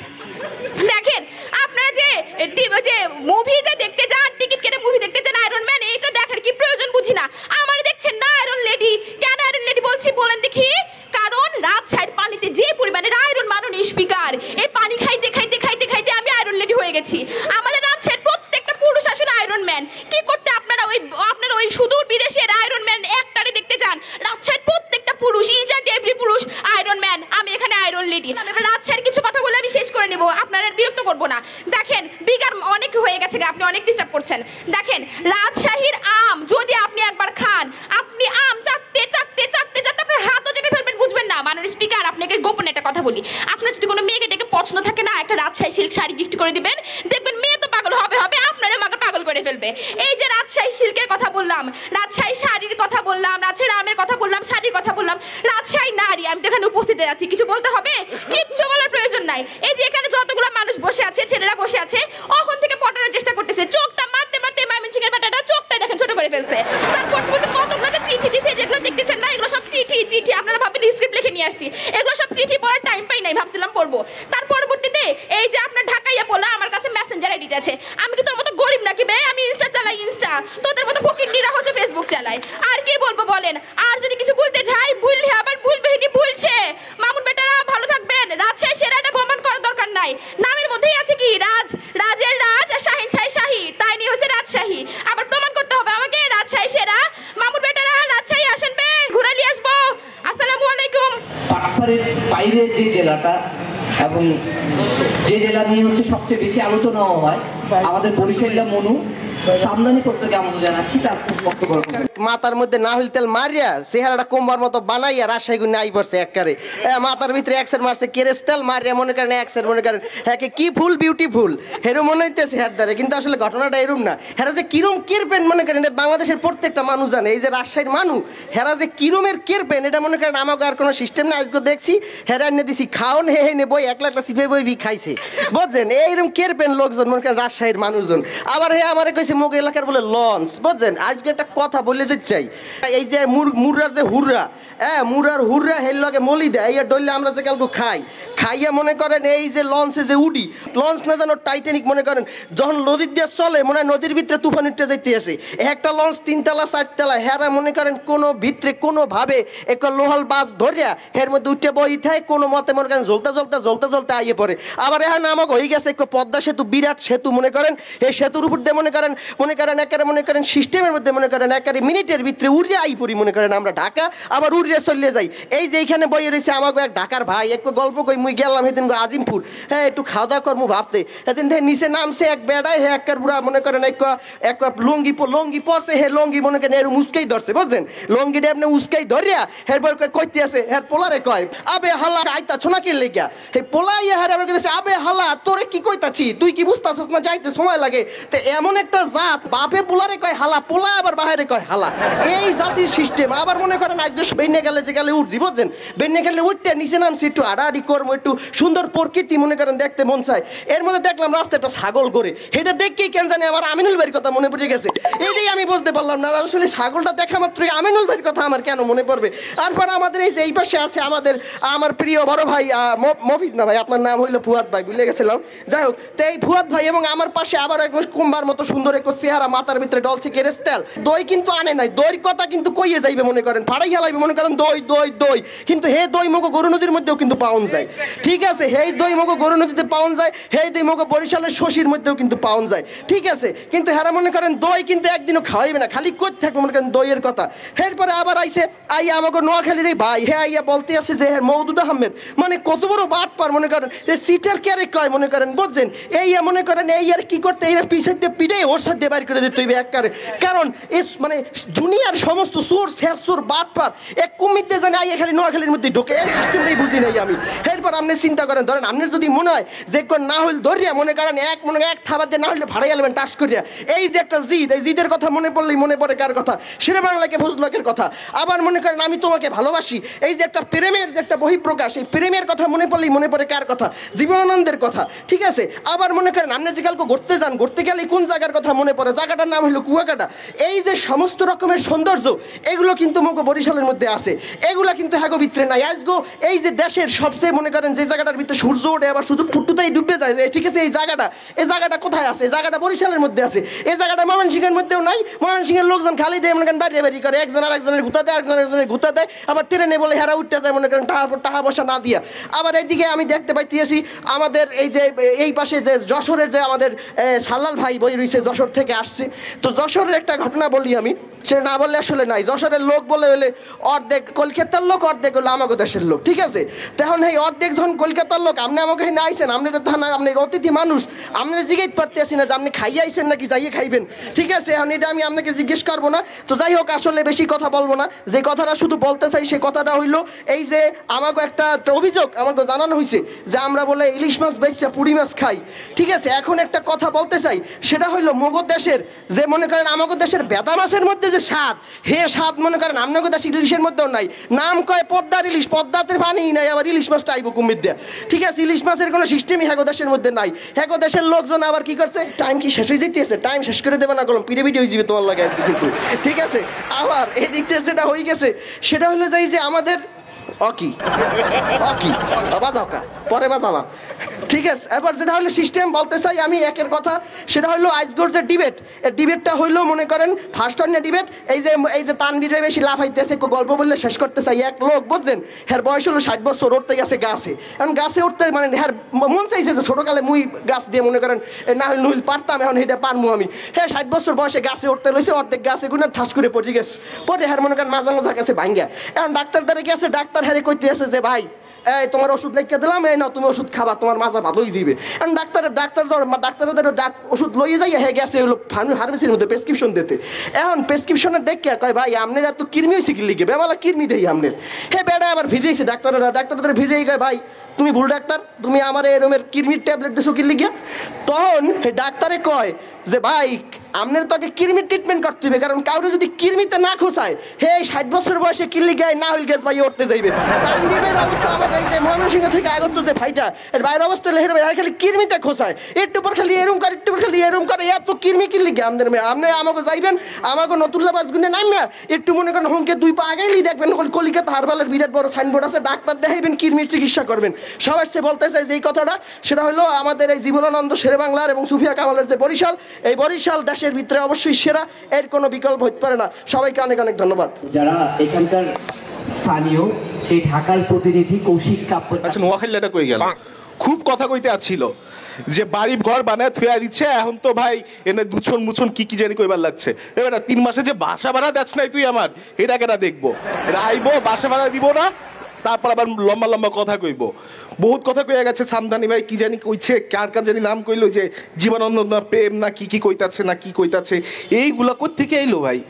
দেখেন আপনারা যে মুভিতে দেখতে যান, টিকিট কেটে মুভি দেখতে যান আয়রন ম্যান, এইটা দেখার কি প্রয়োজন বুঝি না। আমার দেখছেন না আয়রন লেডি, কেন আয়রন লেডি বলছি বলেন দেখি। কারণ রাজশাহীর পানিতে যে পরিমাণের আয়রন মাননীয় স্পিকার, এই পানি খাইতে খাইতে খাইতে খাইতে আমি আয়রন লেডি হয়ে গেছি। আমাদের রাজশাহীর প্রত্যেকটা পুরুষ আসলে আয়রন ম্যান। কি করতে আপনারা ওই সুদূর বিদেশের আয়রন ম্যান একটারে দেখতে যান, রাজশাহীর প্রত্যেকটা পুরুষ ইজ এন্ড এভরি পুরুষ আয়রন ম্যান, আমি এখানে আয়রন লেডি। এবার রাজশাহীর কিছু কথা বলে আমি শেষ করে নেব, আপনারা বিরক্ত করব না। দেখেন বিগার অনেক হয়ে গেছে, আপনি অনেক ডিস্টার্ব করছেন। দেখেন রাজশাহীর আম যদি আপনি একবার খান, আপনি আম চাটতে চাটতে চাটতে চাটতে আপনার হাতও যেতে ফেলবেন বুঝবেন না। মাননীয় স্পিকার আপনাকে গোপনে একটা কথা বলি, আপনার যদি কোনো মেয়েকে ডেকে পছন্দ থাকে না, একটা রাজশাহী সিল্ক শাড়ি গিফট করে দিবেন, দেখবেন মেয়ে তো পাগল হবে আপনারা আমাকে পাগল করে ফেলবে। এই যে রাজশাহী সিল্কের কথা বললাম, রাজশাহী শাড়ির কথা বললাম, রাজশাহী আমের কথা বললাম, শাড়ির কথা বললাম, রাজশাহী নারী আমি তো এখানে উপস্থিত আছি, কিছু বলতে হবে? কিচ্ছু বলার প্রয়োজন নাই। এই যে এখানে যতগুলো মানুষ বসে আছে, ছেলেরা বসে আছে, অখন থেকে পটানোর চেষ্টা করতেছে, চোখটা মারতে মারতে ময়মনসিংহের বাটাটা চোখটাই দেখেন ছোট করে ফেলছে। তারপর কতগুলো চিঠি দিছে, যেগুলো দেখতেছেন না এগুলো সব চিঠি। আপনারা ভাবেন স্ক্রিপ্ট লিখে নিয়ে আসছি, এগুলো সব চিঠি পড়ার টাইম পাই নাই, ভাবছিলাম পড়বো। তার পরবর্তীতে এই যে আপনার ঢাকাইয়া বলা আমার কাছে মেসেঞ্জার আইডি আছে। আমি কি তোর মতো গরিব নাকি বে? আমি ইনস্টা চালাই, ইনস্টা তোদের মতো ফকিন্নিরা হচ্ছে ফেসবুক চালায়। আর কি বলবো বলেন? আর যদি কিছু বলতে যাই ভুললে আবার ভুলবেহিনী ভুলছে। মামুন বেটারা ভালো থাকবেন, রাজশাহী সেরা এটা প্রমাণ করার দরকার নাই। নামের মধ্যেই আছে কি রাজের রাজ আর শাহিন শাহী, তাই নিয়ে হচ্ছে রাজশাহী। আবার প্রমাণ করতে হবে আমাকে রাজশাহী সেরা। মামুন বেটারা রাজশাহী আসেন বে, ঘুরে নিয়ে আসবো। আসসালামু আলাইকুম। পাটপাড়ের বাইরে যে জেলাটা এবং যে জেলা নিয়ে হচ্ছে সবচেয়ে বেশি আলোচনাও হয়, আমাদের বরিশালীরা মনু সামদানি করতে আমন্ত্রণ জানাচ্ছি, তার বক্তব্য মাথার মধ্যে না হইল তেল মারিয়া চেহারাটা কোমবার মতো বানাইয়া রাজশাহী গুনে আই পড়ছে একবারে। মাথার ভিতরে এক্সের মারছে কেরেস তেল মারিয়া, মনে করেন এক্সের মনে করেন হ্যাঁ কি ফুল বিউটিফুল হেরো মনে হইতেছে হের দ্বারে, কিন্তু আসলে ঘটনাটা এরম না। হেরা যে কিরম কেরপেন মনে করেন বাংলাদেশের প্রত্যেকটা মানুষ জানে। এই যে রাজশাহীর মানুষ হেরা যে কিরমের কেরপেন এটা মনে করেন আমাকে আর কোনো সিস্টেম না। আজকে দেখছি হেরা এনে দিছি খাওন হে নে বই 1 লাখ সিপে বই বি খাইছে বুঝছেন। এইরকম কেরপেন লোকজন মনে করেন রাজশাহীর মানুষজন। আবার হে আমার কইছে মোগ এলাকার বলে লঞ্চ বুঝছেন। আজকে একটা কথা বলে যেতে চাই। এই যে মুরার যে হুররা, মুরার হুররা হের লগে মলি দেয় এই ডললে আমরা যে কালকে খাইয়া মনে করেন এই যে লঞ্চে যে উডি, লঞ্চ না যেন টাইটানিক মনে করেন যখন নদীর দিয়ে চলে মনে হয় নদীর ভিতরে তুফান উঠতে যাইতে আছে। একটা লঞ্চ 3 তলা 4 তলা, হেরা মনে করেন কোনো ভিতরে কোনোভাবে এক লোহাল বাস ধরিয়া এর মধ্যে উঠে বই থাকে কোনো মতে মনে করেন জ্বলতে আইয়ে পড়ে। আবার এখন আমাকে হয়ে গেছে এক পদ্মা সেতু, বিরাট সেতু মনে করেন, এই সেতুর উপর দিয়ে মনে করেন একেবারে মনে করেন সিস্টেমের মধ্যে মনে করেন একেবারে মিনিটের ভিতরে উড়িয়ে আই পড়ি মনে করেন আমরা ঢাকা, আবার উড়িয়ে চলে যাই। এই যে এইখানে বইয়ে রয়েছে আমাকে এক ঢাকার ভাই, একটু গল্প কই মুই গেলাম সেদিন আজিমপুর, হ্যাঁ একটু খাওয়া দাওয়া করবো ভাবতে, সেদিন নিচে নামছে এক বেড়ায়, হ্যাঁ একের বুড়া মনে করেন এক লঙ্গি পরছে, হে লঙ্গি মনে করেন এর উস্কাই ধরছে বুঝছেন, লঙ্গিটা আপনি উস্কাই ধরিয়া এরপর কইতে আছে হ্যাঁ পোলারে কয় আবে হালা আইতাছ না কে লেগা, হে পোলাই হ্যাঁ আমার কাছে আবে হালা তোরে কি কইতাছি তুই কি বুঝতাছস না যাইতে সময় লাগে। তো এমন একটা জাত বাপে পোলারে কয় হালা, পোলা আবার বাহিরে কয় হালা, এই জাতির সিস্টেম। আবার মনে করেন আজকে বেন্যা গেলে যে গেলে উঠছি বুঝছেন, বেন্যা গেলে উঠতে নিচে নামছি একটু আড়াআড়ি করবো, একটু সুন্দর প্রকৃতি মনে করেন দেখতে মন চায়। এর মধ্যে দেখলাম রাস্তায় একটা ছাগল করে, এটা দেখেই কেন জানি আমার আমিনুল ভাইয়ের কথা মনে পড়ে গেছে। এইটাই আমি বুঝতে পারলাম না আসলে ছাগলটা দেখা মাত্রই আমিনুল ভাইয়ের কথা আমার কেন মনে পড়বে। তারপর আমাদের এই যে এই পাশে আছে আমার প্রিয় বড় ভাই মফিজ না ভাই, আপনার নাম হইলো ফুয়াদ ভাই, ভুলে গেছিলাম। যাই হোক, তো এই ফুয়াদ ভাই এবং আমার পাশে আবার একদম কুম্বার মতো সুন্দর এক চেহারা, মাথার ভিতরে ডলছে কেরেস তেল, দই কিন্তু আনে নাই, দইয়ের কথা কিন্তু কইয়ে যাইবে মনে করেন, ফাড়াই হেলাইবে মনে করেন দই, কিন্তু হে দই মগো গরু নদীর মধ্যেও কিন্তু পাওয়া যায়, ঠিক আছে, হেই দই মগো গরু নদীতে পাওয়া যায়, হেই দই মগো বরিশালের শশীর মধ্যেও কিন্তু পাওয়া যায়, ঠিক আছে, কিন্তু হেরা মনে করেন দই কিন্তু একদিনও খাওয়াইবে না, খালি কই থাকবে মনে করেন দইয়ের কথা। এরপরে আবার আইসে আমাকে নোয়াখালীর এই ভাই, হ্যাঁ আইয়া বলতে আছে যে হ্যাঁ মওদুদ আহমেদ, মানে কত বড় বাট পার মনে করেন, যে সিটার ক্যারে কয় মনে করেন বুঝছেন, এই মনে করেন এই আর কি করতে এর পিছাইতে পিঠে ওর সাথে বাইর করে দিতে হইবে একবারে, কারণ এই মানে দুনিয়ার সমস্ত সোর শেরসোর বাট পার এক কুমিতে জানে আইয়া খালি নোয়াখালীর মধ্যে ঢোকে, এই সিস্টেমটাই বুঝি নাই আমি। এরপর আপনি চিন্তা করেন, ধরেন আপনার যদি মনে হয় যে না হইল ধরিয়া মনে করেন এক থাবার দিয়ে না হইলে ভাড়াই আলবেন টাস করিয়া, এই যে একটা জিদ, এই জিদের কথা মনে পড়লেই মনে পড়ে কার কথা, শেরে বাংলাকে ফজলকের কথা। আবার মনে করেন আমি তোমাকে ভালোবাসি, এই যে একটা প্রেমের যে একটা বহিঃপ্রকাশ, এই প্রেমের কথা মনে পড়লেই মনে পড়ে কার কথা, জীবনানন্দের কথা, ঠিক আছে। আবার মনে করেন আপনি যে কালকে ঘুরতে যান, ঘুরতে গেলে কোন জায়গার কথা মনে পড়ে, জায়গাটার নাম হলো কুয়াকাটা। এই যে সমস্ত রকমের সৌন্দর্য এগুলো কিন্তু মগো বরিশালের মধ্যে আছে, এগুলা কিন্তু হ্যাগো ভিতরে নাই। আজগো এই যে দেশের সবচেয়ে মনে করেন যে জায়গাটার ভিতরে সূর্য ওঠে আবার শুধু ফুটুতেই ডুবে যায়, ঠিক আছে, এই জায়গাটা কোথায় আছে, এই জায়গাটা বরিশালের মধ্যে আছে, এই জায়গাটা ময়মনসিংহের মধ্যেও নাই। ময়মনসিংহের লোকজন খালি দেয় মনে করেন বাড়ি করে, একজন আরেকজনের গুতা দেয়, একজনের গুতা দেয়, আবার ট্রেনে বলে হেরা উঠতে যায় মনে করেন টাকা পয়সা না দিয়া। আবার এইদিকে আমি দেখতে পাইতেছি আমাদের এই যে এই পাশে যে যশোরের যে আমাদের সাল্লাল ভাই বই রয়েছে, যশোর থেকে আসছে। তো যশোরের একটা ঘটনা বলি আমি, সে না বললে আসলে নাই। যশোরের লোক বলে হলে অর্ধেক কলকাতার লোক, অর্ধেক হলো আমাকে দেশের লোক, ঠিক আছে। তখন এই অর্ধেক যখন কলকাতার লোক, আপনি আমাকে না আইসেন, আপনি তো আপনি অতিথি মানুষ, আপনি জিজ্ঞেস পারতে আসি না যে আপনি খাইয়ে আইসেন নাকি যাইয়ে খাইবেন, ঠিক আছে। এখন এটা আমি আপনাকে জিজ্ঞেস করবো না। তো যাই হোক, আসলে বেশি কথা বলবো না, যে কথাটা শুধু বলতে চাই সে কথাটা হইলো এই যে আমাকে একটা অভিযোগ আমাকে জানানো হয়েছে যে আমরা বলে ইলিশ মাছ বেচা পুঁটি মাছ খাই, ঠিক আছে। এখন একটা কথা বলতে চাই, সেটা হইলো মগো দেশের যে মনে করেন আমাকে দেশের বেদা মাছের মধ্যে যে স্বাদ, হে স্বাদ মনে করেন আপনাকে দেশ ইলিশের মধ্যেও নাই। নাম কয় পদ্মার ইলিশ, পদ্মাতে পানি নাই, আবার ইলিশ মাছটা আইব কুমির দেয়া, ঠিক আছে। ইলিশ মাছের কোনো সিস্টেমই হ্যাগো দেশের মধ্যে নাই। হ্যাগো দেশের লোকজন আবার কি করছে, টাইম কি শেষ হয়ে যেতেছে, টাইম শেষ করে দেবে না করলাম পিড়ে পিড়ে হয়ে যাবে তোমার লাগে কিন্তু, ঠিক আছে। আবার এই দিক থেকে যেটা হয়ে গেছে সেটা হলো যাই যে আমাদের অকি বাজাওকা পরে বাজাবা, ঠিক আছে। এবার যেটা হলো সিস্টেম বলতে চাই আমি একের কথা, সেটা হলো আজকের যে ডিবেটটা হইলো মনে করেন ফার্স্ট অন্য ডিবেট। এই যে তানবীরে বেশি লাভ হইতেছে, গল্প বললে শেষ করতে চাই। এক লোক বুঝছেন, হ্যার বয়স হলো 60 বছর, উঠতে গেছে গাছে, এখন গাছে উঠতে মানে হ্যার মন চাইছে যে ছোটকালে মুই গাছ দিয়ে মনে করেন না হলে নুইল পারতাম, এখন এটা পারমু আমি। হ্যাঁ 60 বছর বয়সে গাছে উঠতে লইছে, অর্ধেক গাছে গুনা ঠাস করে পড়ে গেছে, পরে হ্যার মনে করেন মাজা কাছে ভাঙ্গা। এখন ডাক্তার দ্বারা গেছে, ডাক্তার হ্যারে কইতে আছে যে ভাই এই তোমার ওষুধ লিখে দিলাম, এই না তুমি ওষুধ খাবা, তোমার মাজা ভালোই যাবে। এখন ডাক্তারের ওষুধ লইয়ে যাই, হ্যাঁ গেছে হলো ফার্মেসির মধ্যে প্রেসক্রিপশন দিতে। এখন প্রেসক্রিপশনে দেখে কয় ভাই আপনার এত কৃমি হয়েছে কি লিখে, বেমালা কৃমি দেই আপনার। হ্যাঁ বেড়া আবার ভিড়েছে ডাক্তারদের ভিড়ে কয় ভাই তুমি ভুল ডাক্তার, তুমি আমার এরমের কৃমির ট্যাবলেট দিছো কি লিখে। তখন ডাক্তারে কয় যে ভাই আপনার তো আগে কৃমির ট্রিটমেন্ট করতে হবে, কারণ কাউরে যদি কৃমিতে না খোঁচায় হে 60 বছর বয়সে কিল্লি গায়ে না হইল গ্যাস ভাই উঠতে যাইবে। তার নিবের অবস্থা আমার এই যে ময়মনসিংহ থেকে আগত যে ভাইটা এর বাইরের অবস্থা লেহের ভাই খালি কৃমিতে খোঁচায়, একটু পর খালি এরম করে একটু পর খালি এরম করে, এত কৃমি কিল্লি গে আমাদের মেয়ে। আপনি আমাকে যাইবেন আমাকে নতুল্লা বাস গুনে নামিয়া একটু মনে করেন হুমকে 2 পা আগেই দেখবেন কলিকাতা হারবালের বিরাট বড় সাইনবোর্ড আছে, ডাক্তার দেখাইবেন কৃমির চিকিৎসা করবেন। সবার সে বলতে চাই যে এই কথাটা, সেটা হলো আমাদের এই জীবনানন্দ শেরে বাংলার এবং সুফিয়া কামালের যে বরিশাল, এই বরিশাল দেশের ভিতরে অবশ্যই সেরা, এর কোনো বিকল্প হতে পারে না। সবাইকে অনেক অনেক ধন্যবাদ। যারা এখানকার স্থানীয় সেই ঢাকার প্রতিনিধি কৌশিক কাপ্য। আচ্ছা নোয়াখালীটা কই গেল? খুব কথা কইতে আছিল যে বাড়ি ঘর বানায় থুয়া দিচ্ছে, এখন তো ভাই এনে দুছন মুছন কি কি জানি কইবার লাগছে। এবার 3 মাসে যে বাসা ভাড়া দেছ নাই তুই আমার, এটা কেনা দেখবো? আইবো বাসা ভাড়া দিব না, তারপর আবার লম্বা লম্বা কথা কইব। বহুত কথা কইয়া গেছে সামদানি ভাই, কি জানি কইছে, কার কার জানি নাম কইলো, যে জীবনানন্দ না প্রেম না কি কি কইতাছে না কি কইতাছে, এইগুলা কোত্থেকে এলো ভাই?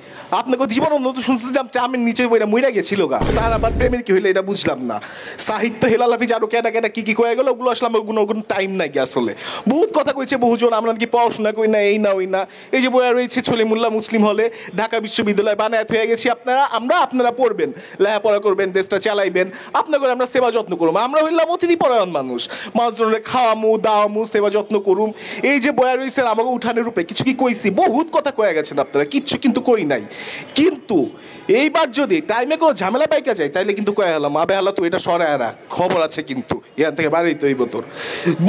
আপনাকে জীবনানন্দ তো শুনছিলাম ট্রামের নিচে বইরা মইরা গেছিল গা, তার আবার প্রেমের কি হইলো এটা বুঝলাম না। সাহিত্য হেলালাফি আরো কেটা কেটা কি কি কয়ে গেল, ওগুলো আসলে আমার কোনো টাইম নাই কি আসলে। বহুত কথা কইছে বহুজন, আমরা কি পড়াশোনা করি না, এই না ওই না। এই যে বইয়া রয়েছে ছলিমুল্লাহ মুসলিম হলে ঢাকা বিশ্ববিদ্যালয় বানায় হয়ে গেছি, আপনারা পড়বেন, লেখাপড়া করবেন, দেশটা চালাইবেন, আপনাদের আমরা সেবা যত্ন করুম। আমরা হইলাম অতিথি পরায়ণ মানুষ, মানুষজনের খাওয়ামু দাওয়ামু সেবা যত্ন করুম। এই যে বয়া রয়েছে আমাকে উঠানের উপরে কিছু কি কইছি, বহুত কথা কয়ে গেছেন আপনারা, কিচ্ছু কিন্তু করি নাই। কিন্তু এইবার যদি টাইমে কোনো ঝামেলা পাইকা যায় তাইলে কিন্তু কয়ে গেলাম আবে হালা তো এটা সরায় রাখ, খবর আছে কিন্তু এখান থেকে বাড়িতে হইব তোর।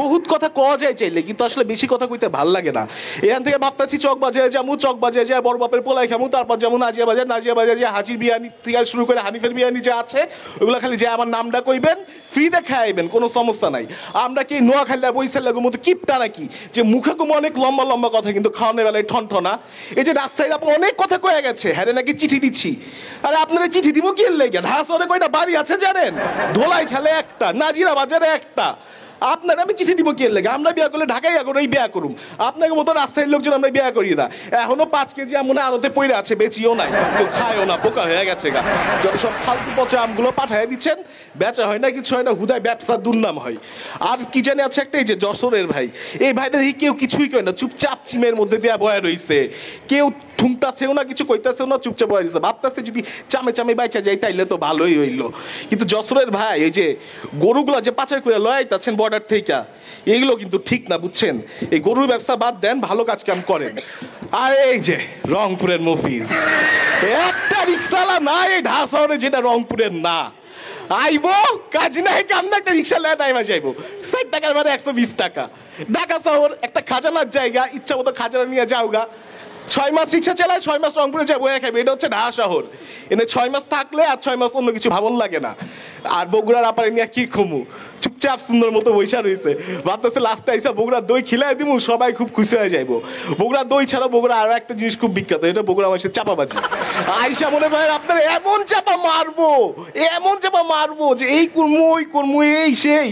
বহুত কথা কওয়া যায় চাইলে, কিন্তু আসলে বেশি কথা কইতে ভাল লাগে না। এখান থেকে ভাবতাছি চক বাজারে যাবো, চক বাজারে যায় বড় বাপের পোলাই খামু, তারপর যেমন নাজিয়া বাজার যে হাজির বিরিয়ানি থেকে শুরু করে হানিফের বিরিয়ানি যা আছে ওগুলো খালি যে আমার নামটা কইবেন, ফ্রিতে খাইবেন, কোনো সমস্যা নাই। আমরা কি নোয়াখালীর বইসালের মতো কিপটা নাকি যে মুখে কম অনেক লম্বা লম্বা কথা কিন্তু খাওয়ানোর বেলায় ঠনঠনা। এই যে রাস্তায় আপনি অনেক কথা কয়ে গেছে, হ্যাঁ নাকি চিঠি দিচ্ছি, আরে আপনারা চিঠি দিব কি লেগে? ঢাসরে কয়টা বাড়ি আছে জানেন? ধোলাই খেলে একটা, নাজিরা বাজারে একটা। আপনার আমি চিঠি দিব কি লেগে? আমরা বিয়া করলে ঢাকায় এই বিয়া করুম, আপনাকে মতো রাস্তায় লোকজন আমরা বিয়া করি না। এখনো 5 কেজি আমনে আড়তে পড়ে আছে, বেচিও নাই, কেউ খায়ও না, বোকা হয়ে গেছে গা। যত সব ফালতু পচা আমগুলো পাঠায় দিচ্ছেন, বেচা হয় না, কিছু হয় না, হুদায় ব্যবসার দুর্নাম হয়। আর কি জানি আছে একটা, এই যে যশোরের ভাই, এই ভাইটা দেখি কেউ কিছুই কয় না, চুপচাপ চিমের মধ্যে দেয়া বয়া রইছে, কেউ ঠুংতাছেও না, কিছু কইতাছেও না, চুপচাপ বয়া রইছে। ভাবতাছে যদি চামে চামে বাইচা যাই তাইলে তো ভালোই হইলো। কিন্তু যশোরের ভাই এই যে গরুগুলা যে পাচার করে লয় আইতাছেন বর্ডার থেকে, এইগুলো কিন্তু ঠিক না, বুঝছেন? এই গরুর ব্যবসা বাদ দেন, ভালো কাজ কাম করেন। আর এই যে রংপুরের মফিজ, একটা রিক্সাওয়ালা না এই ঢাকা শহরে যেটা রংপুরের না, আইবো কাজ নাই কাম না, একটা রিক্সা লেয়া টাইমা যাইবো, 60 টাকার মানে 120 টাকা। ঢাকা শহর একটা খাজানার জায়গা, ইচ্ছা মতো খাজানা নিয়ে যাওগা। 6 মাস রিক্সা চালায়, 6 মাস রংপুরে যাবো খাইবে, এটা হচ্ছে ঢাকা শহর। এনে 6 মাস থাকলে আর 6 মাস অন্য কিছু ভাবন লাগে না। আর বগুড়ার আপারে নিয়ে কি খমু, চুপচাপ সুন্দর মতো বৈশা রয়েছে, ভাবতেছে লাস্টে আইসা বগুড়ার দই খিলাই দিব, সবাই খুব খুশি হয়ে যাইবো। বগুড়ার দই ছাড়া বগুড়া আরো একটা জিনিস খুব বিখ্যাত, এটা বগুড়া মাসের চাপাবাজি। আইসা মনে হয় আপনার এমন চাপা মারবো যে এই কর্মু এই সেই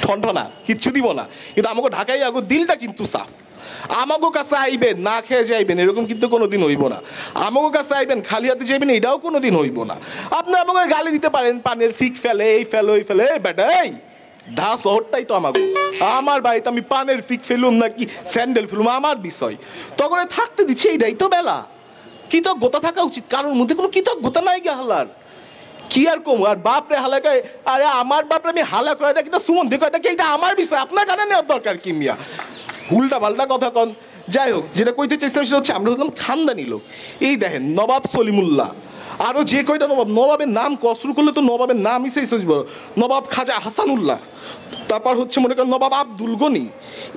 ঠনঠনা কিচ্ছু দিব না। কিন্তু আমাকে ঢাকায় আগো দিলটা কিন্তু সাফ। আমাকে কাছে আইবেন না খেয়ে যাইবেন, এরকম কিন্তু কোনোদিন হইব না। আমাকে কাছে আইবেন খালি হাতে যাইবেন, এটাও কোনোদিন হইব না। আপনি আমাকে গালি দিতে পারেন, পানের ফিক ফেলে, এই ফেলো এই ফেলে, এই বেটা এই ঢাকা শহরটাই তো আমাকে, আমার বাড়িতে আমি পানের ফিক ফেলুম নাকি স্যান্ডেল ফেলুম আমার বিষয়, তখন থাকতে দিচ্ছি, এইটাই তো বেলা। কৃতজ্ঞতা থাকা উচিত, কারোর মধ্যে কোনো কৃতজ্ঞতা নাই গে হালার। কি আর কম আর বাপরে হালাকায়, আরে আমার বাপরে আমি হালা করে থাকি, সুমন দেখো এটা কি, এটা আমার বিষয়, আপনার কানে নেওয়ার দরকার কি মিয়া? উল্টা পাল্টা কথা কন। যাই হোক, যেটা কইতে চাইছিলাম সেটা হচ্ছে আমরা হলাম খানদানি লোক। এই দেখেন নবাব সলিমুল্লাহ, আরো যে কয়টা নবাবের নাম শুরু করলে তো নবাবের নামই সেই নবাব খাজা হাসানুল্লাহ, তারপর হচ্ছে মনে করেন নবাব আব্দুল গনি।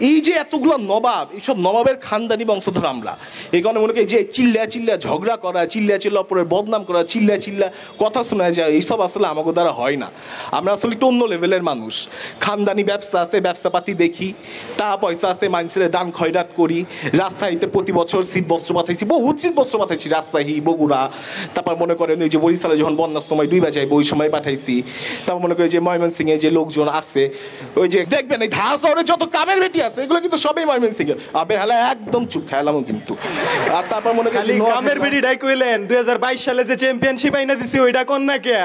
এই যে এতগুলো নবাব, এইসব নবাবের খানদানি বংশধর আমরা। এই কারণে মনে করি যে চিল্লা ঝগড়া করা, চিল্লা অপরের বদনাম করা, চিল্লা কথা শোনা যায়, এইসব আসলে আমাকে দ্বারা হয় না। আমরা আসলে একটু অন্য লেভেলের মানুষ। খানদানি ব্যবসা আছে, ব্যবসাপাতি দেখি, টাকা পয়সা আছে, মানুষের দান খয়রাত করি। রাজশাহীতে প্রতি বছর শীত বস্ত্র পাঠাইছি, বহুত শীত বস্ত্র পাঠাইছি, রাজশাহী বগুড়া, তারপর মনে করেন ওই যে বরিশালে যখন বন্যার সময় ডুইবা যায় ওই সময় পাঠাইছি। তারপর মনে করি যে ময়মনসিংহে যে লোকজন আছে, ওই যে দেখবেন এই ঢাকা শহরে যত কামের বেটি আছে এগুলো কিন্তু সবই ময়মনসিংহের। আবে হালা একদম চুপ খেলামও কিন্তু। আর তারপর মনে করি কামের বেটি ডাই কইলেন 2022 সালে যে চ্যাম্পিয়নশিপ আইনা দিছি ওইটা কোন না কে?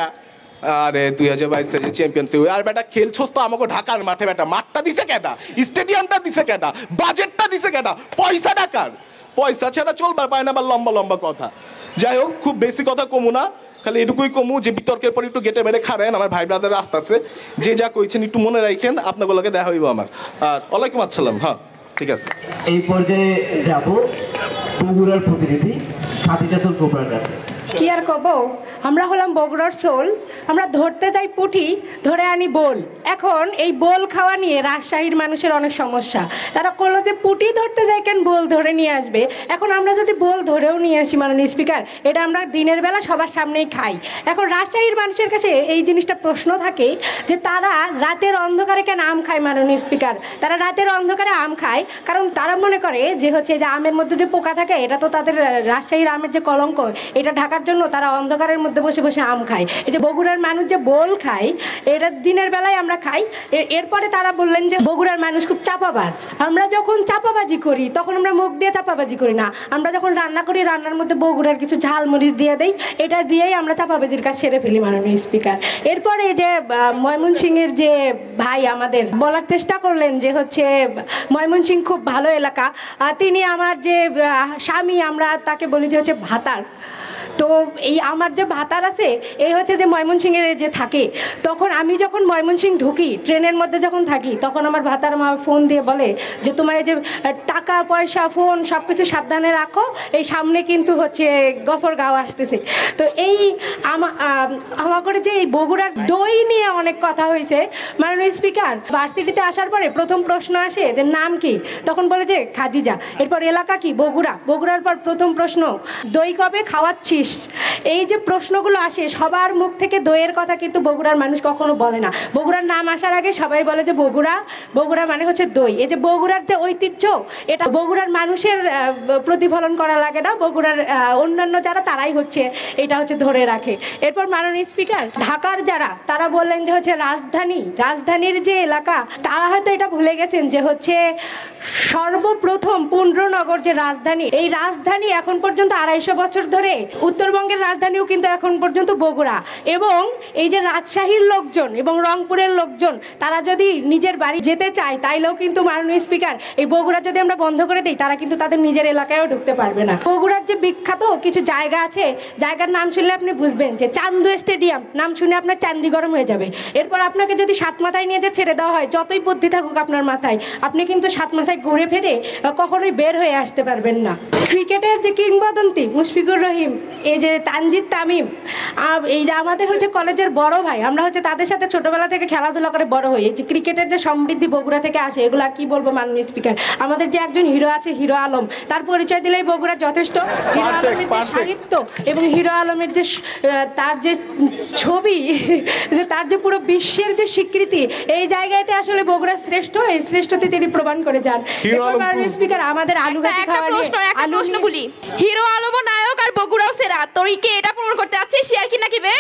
আরে 2022 সালে চ্যাম্পিয়নশিপ আর বেটা খেলছস তো আমাকে ঢাকার মাঠে, বেটা মাঠটা দিছে কেডা, স্টেডিয়ামটা দিছে কেডা, বাজেটটা দিছে কেডা, পয়সা টাকার পয়সা ছাড়া চলবার পায় না, আবার লম্বা লম্বা কথা। যাই হোক, খুব বেশি কথা কমু না, খালি এটুকুই কমু যে বিতর্কের পর একটু গেটে মেরে খাবেন, আমার ভাই ব্রাদার রাস্তা আছে, যে যা কইছেন একটু মনে রাখেন, আপনাগুলোকে দেখা হইব আমার। আর ওয়ালাইকুম আসসালাম। হ্যাঁ ঠিক আছে। এই পর্যায়ে যাব বগুড়ার প্রতিনিধি খাদিজাতুল কোবরার কাছে। কি আর কব, আমরা হলাম বগুড়ার সোল, আমরা ধরতে যাই পুঁটি, ধরে আনি বোল। এখন এই বোল খাওয়া নিয়ে রাজশাহীর মানুষের অনেক সমস্যা। তারা করলো যে পুঁটি ধরতে যায় কেন, বোল ধরে নিয়ে আসবে। এখন আমরা যদি বোল ধরেও নিয়ে আসি মাননীয় স্পিকার, এটা আমরা দিনের বেলা সবার সামনেই খাই। এখন রাজশাহীর মানুষের কাছে এই জিনিসটা প্রশ্ন থাকে যে তারা রাতের অন্ধকারে কেন আম খায় মাননীয় স্পিকার। তারা রাতের অন্ধকারে আম খায় কারণ তারা মনে করে যে হচ্ছে যে আমের মধ্যে যে পোকা থাকে, এটা তো তাদের রাজশাহীর আমের যে কলঙ্ক, এটা ঢাকার জন্য তারা অন্ধকারের মধ্যে বসে বসে আম খায়। এই যে বগুড়ার মানুষ যে বোল খায়, এটা দিনের বেলায় আমরা খাই। এরপরে তারা বললেন যে বগুড়ার মানুষ খুব চাপাবাজ। আমরা যখন চাপাবাজি করি তখন আমরা মুখ দিয়ে চাপাবাজি করি না, আমরা যখন রান্না করি রান্নার মধ্যে বগুড়ার কিছু ঝাল মরিচ দিয়ে দেই, এটা দিয়েই আমরা চাপাবাজির কাজ সেরে ফেলি মাননীয় স্পিকার। এরপরে যে ময়মনসিংহের যে ভাই আমাদের বলার চেষ্টা করলেন যে হচ্ছে ময়মনসিংহ খুব ভালো এলাকা, তিনি আমার যে স্বামী, আমরা তাকে বলি যে হচ্ছে ভাতার। তো এই আমার যে ভাতার আছে, এই হচ্ছে যে ময়মনসিংহে যে থাকে, তখন আমি যখন ময়মনসিংহ ঢুকি ট্রেনের মধ্যে যখন থাকি, তখন আমার ভাতার আমার ফোন দিয়ে বলে যে তোমার এই যে টাকা পয়সা ফোন সব কিছু সাবধানে রাখো, এই সামনে কিন্তু হচ্ছে গফরগাঁও আসতেছে। তো এই আমার করে যে এই বগুড়ার দই নিয়ে অনেক কথা হয়েছে মাননীয় স্পিকার। ভার্সিটিতে আসার পরে প্রথম প্রশ্ন আসে যে নাম কি, তখন বলে যে খাদিজা। এরপর এলাকা কি, বগুড়া। বগুড়ার পর প্রথম প্রশ্ন দই কবে খাওয়াচ্ছিস। এই যে প্রশ্নগুলো আসে সবার মুখ থেকে, দইয়ের কথা কিন্তু বগুড়ার মানুষ কখনো বলে না। বগুড়ার নাম আসার আগে সবাই বলে যে বগুড়া, বগুড়া মানে হচ্ছে দই। এই যে বগুড়ার যে ঐতিহ্য, এটা বগুড়ার মানুষের প্রতিফলন করা লাগে না, বগুড়ার অন্যান্য যারা তারাই হচ্ছে এটা হচ্ছে ধরে রাখে। এরপর মাননীয় স্পিকার, ঢাকার যারা তারা বললেন যে হচ্ছে রাজধানী, রাজধানীর যে এলাকা, তারা হয়তো এটা ভুলে গেছেন যে হচ্ছে সর্বপ্রথম পুণ্ড্রনগর যে রাজধানী, এই রাজধানী এখন পর্যন্ত 250 বছর ধরে, উত্তরবঙ্গের রাজধানীও কিন্তু এখন পর্যন্ত বগুড়া। এবং এই যে রাজশাহীর লোকজন এবং রংপুরের লোকজন তারা যদি নিজের বাড়ি যেতে চায়, তাইলেও কিন্তু মাননীয় স্পিকার এই বগুড়া যদি আমরা বন্ধ করে দিই, তারা কিন্তু তাদের নিজের এলাকায়ও ঢুকতে পারবে না। বগুড়ার যে বিখ্যাত কিছু জায়গা আছে, জায়গার নাম শুনলে আপনি বুঝবেন যে চান্দু স্টেডিয়াম, নাম শুনে আপনার চান্দি গরম হয়ে যাবে। এরপর আপনাকে যদি সাত মাথায় নিয়ে যে ছেড়ে দেওয়া হয়, যতই বুদ্ধি থাকুক আপনার মাথায়, আপনি কিন্তু সাত মাথায় ঘুরে ফিরে কখনোই বের হয়ে আসতে পারবেন না। ক্রিকেটের যে কিংবদন্তি মুশফিকুর রহিম, এই যে তানজিদ তামিম, এই যে আমাদের হচ্ছে কলেজের বড় ভাই, আমরা হচ্ছে তাদের সাথে ছোটবেলা থেকে খেলাধুলা করে বড় হই। এই যে ক্রিকেটের যে সমৃদ্ধি বগুড়া থেকে আসে, এগুলো আর কি বলবো মাননীয় স্পিকার। আমাদের যে একজন হিরো আছে, হিরো আলম, তার পরিচয় দিলেই বগুড়া যথেষ্ট। হিরো আলমের যে সাহিত্য এবং হিরো আলমের যে তার যে ছবি, যে তার যে পুরো বিশ্বের যে স্বীকৃতি, এই জায়গাতে আসলে বগুড়া শ্রেষ্ঠ, এই শ্রেষ্ঠতে তিনি প্রমাণ করে যান। মাননীয় স্পিকার, আমাদের আলুঘাটি খাওয়া নিয়ে প্রশ্নগুলি, হিরো আলম নায়ক আর বগুড়াও সেরা, তোর কি এটা প্রমাণ করতে চাচ্ছিস আর কি নাকি বে?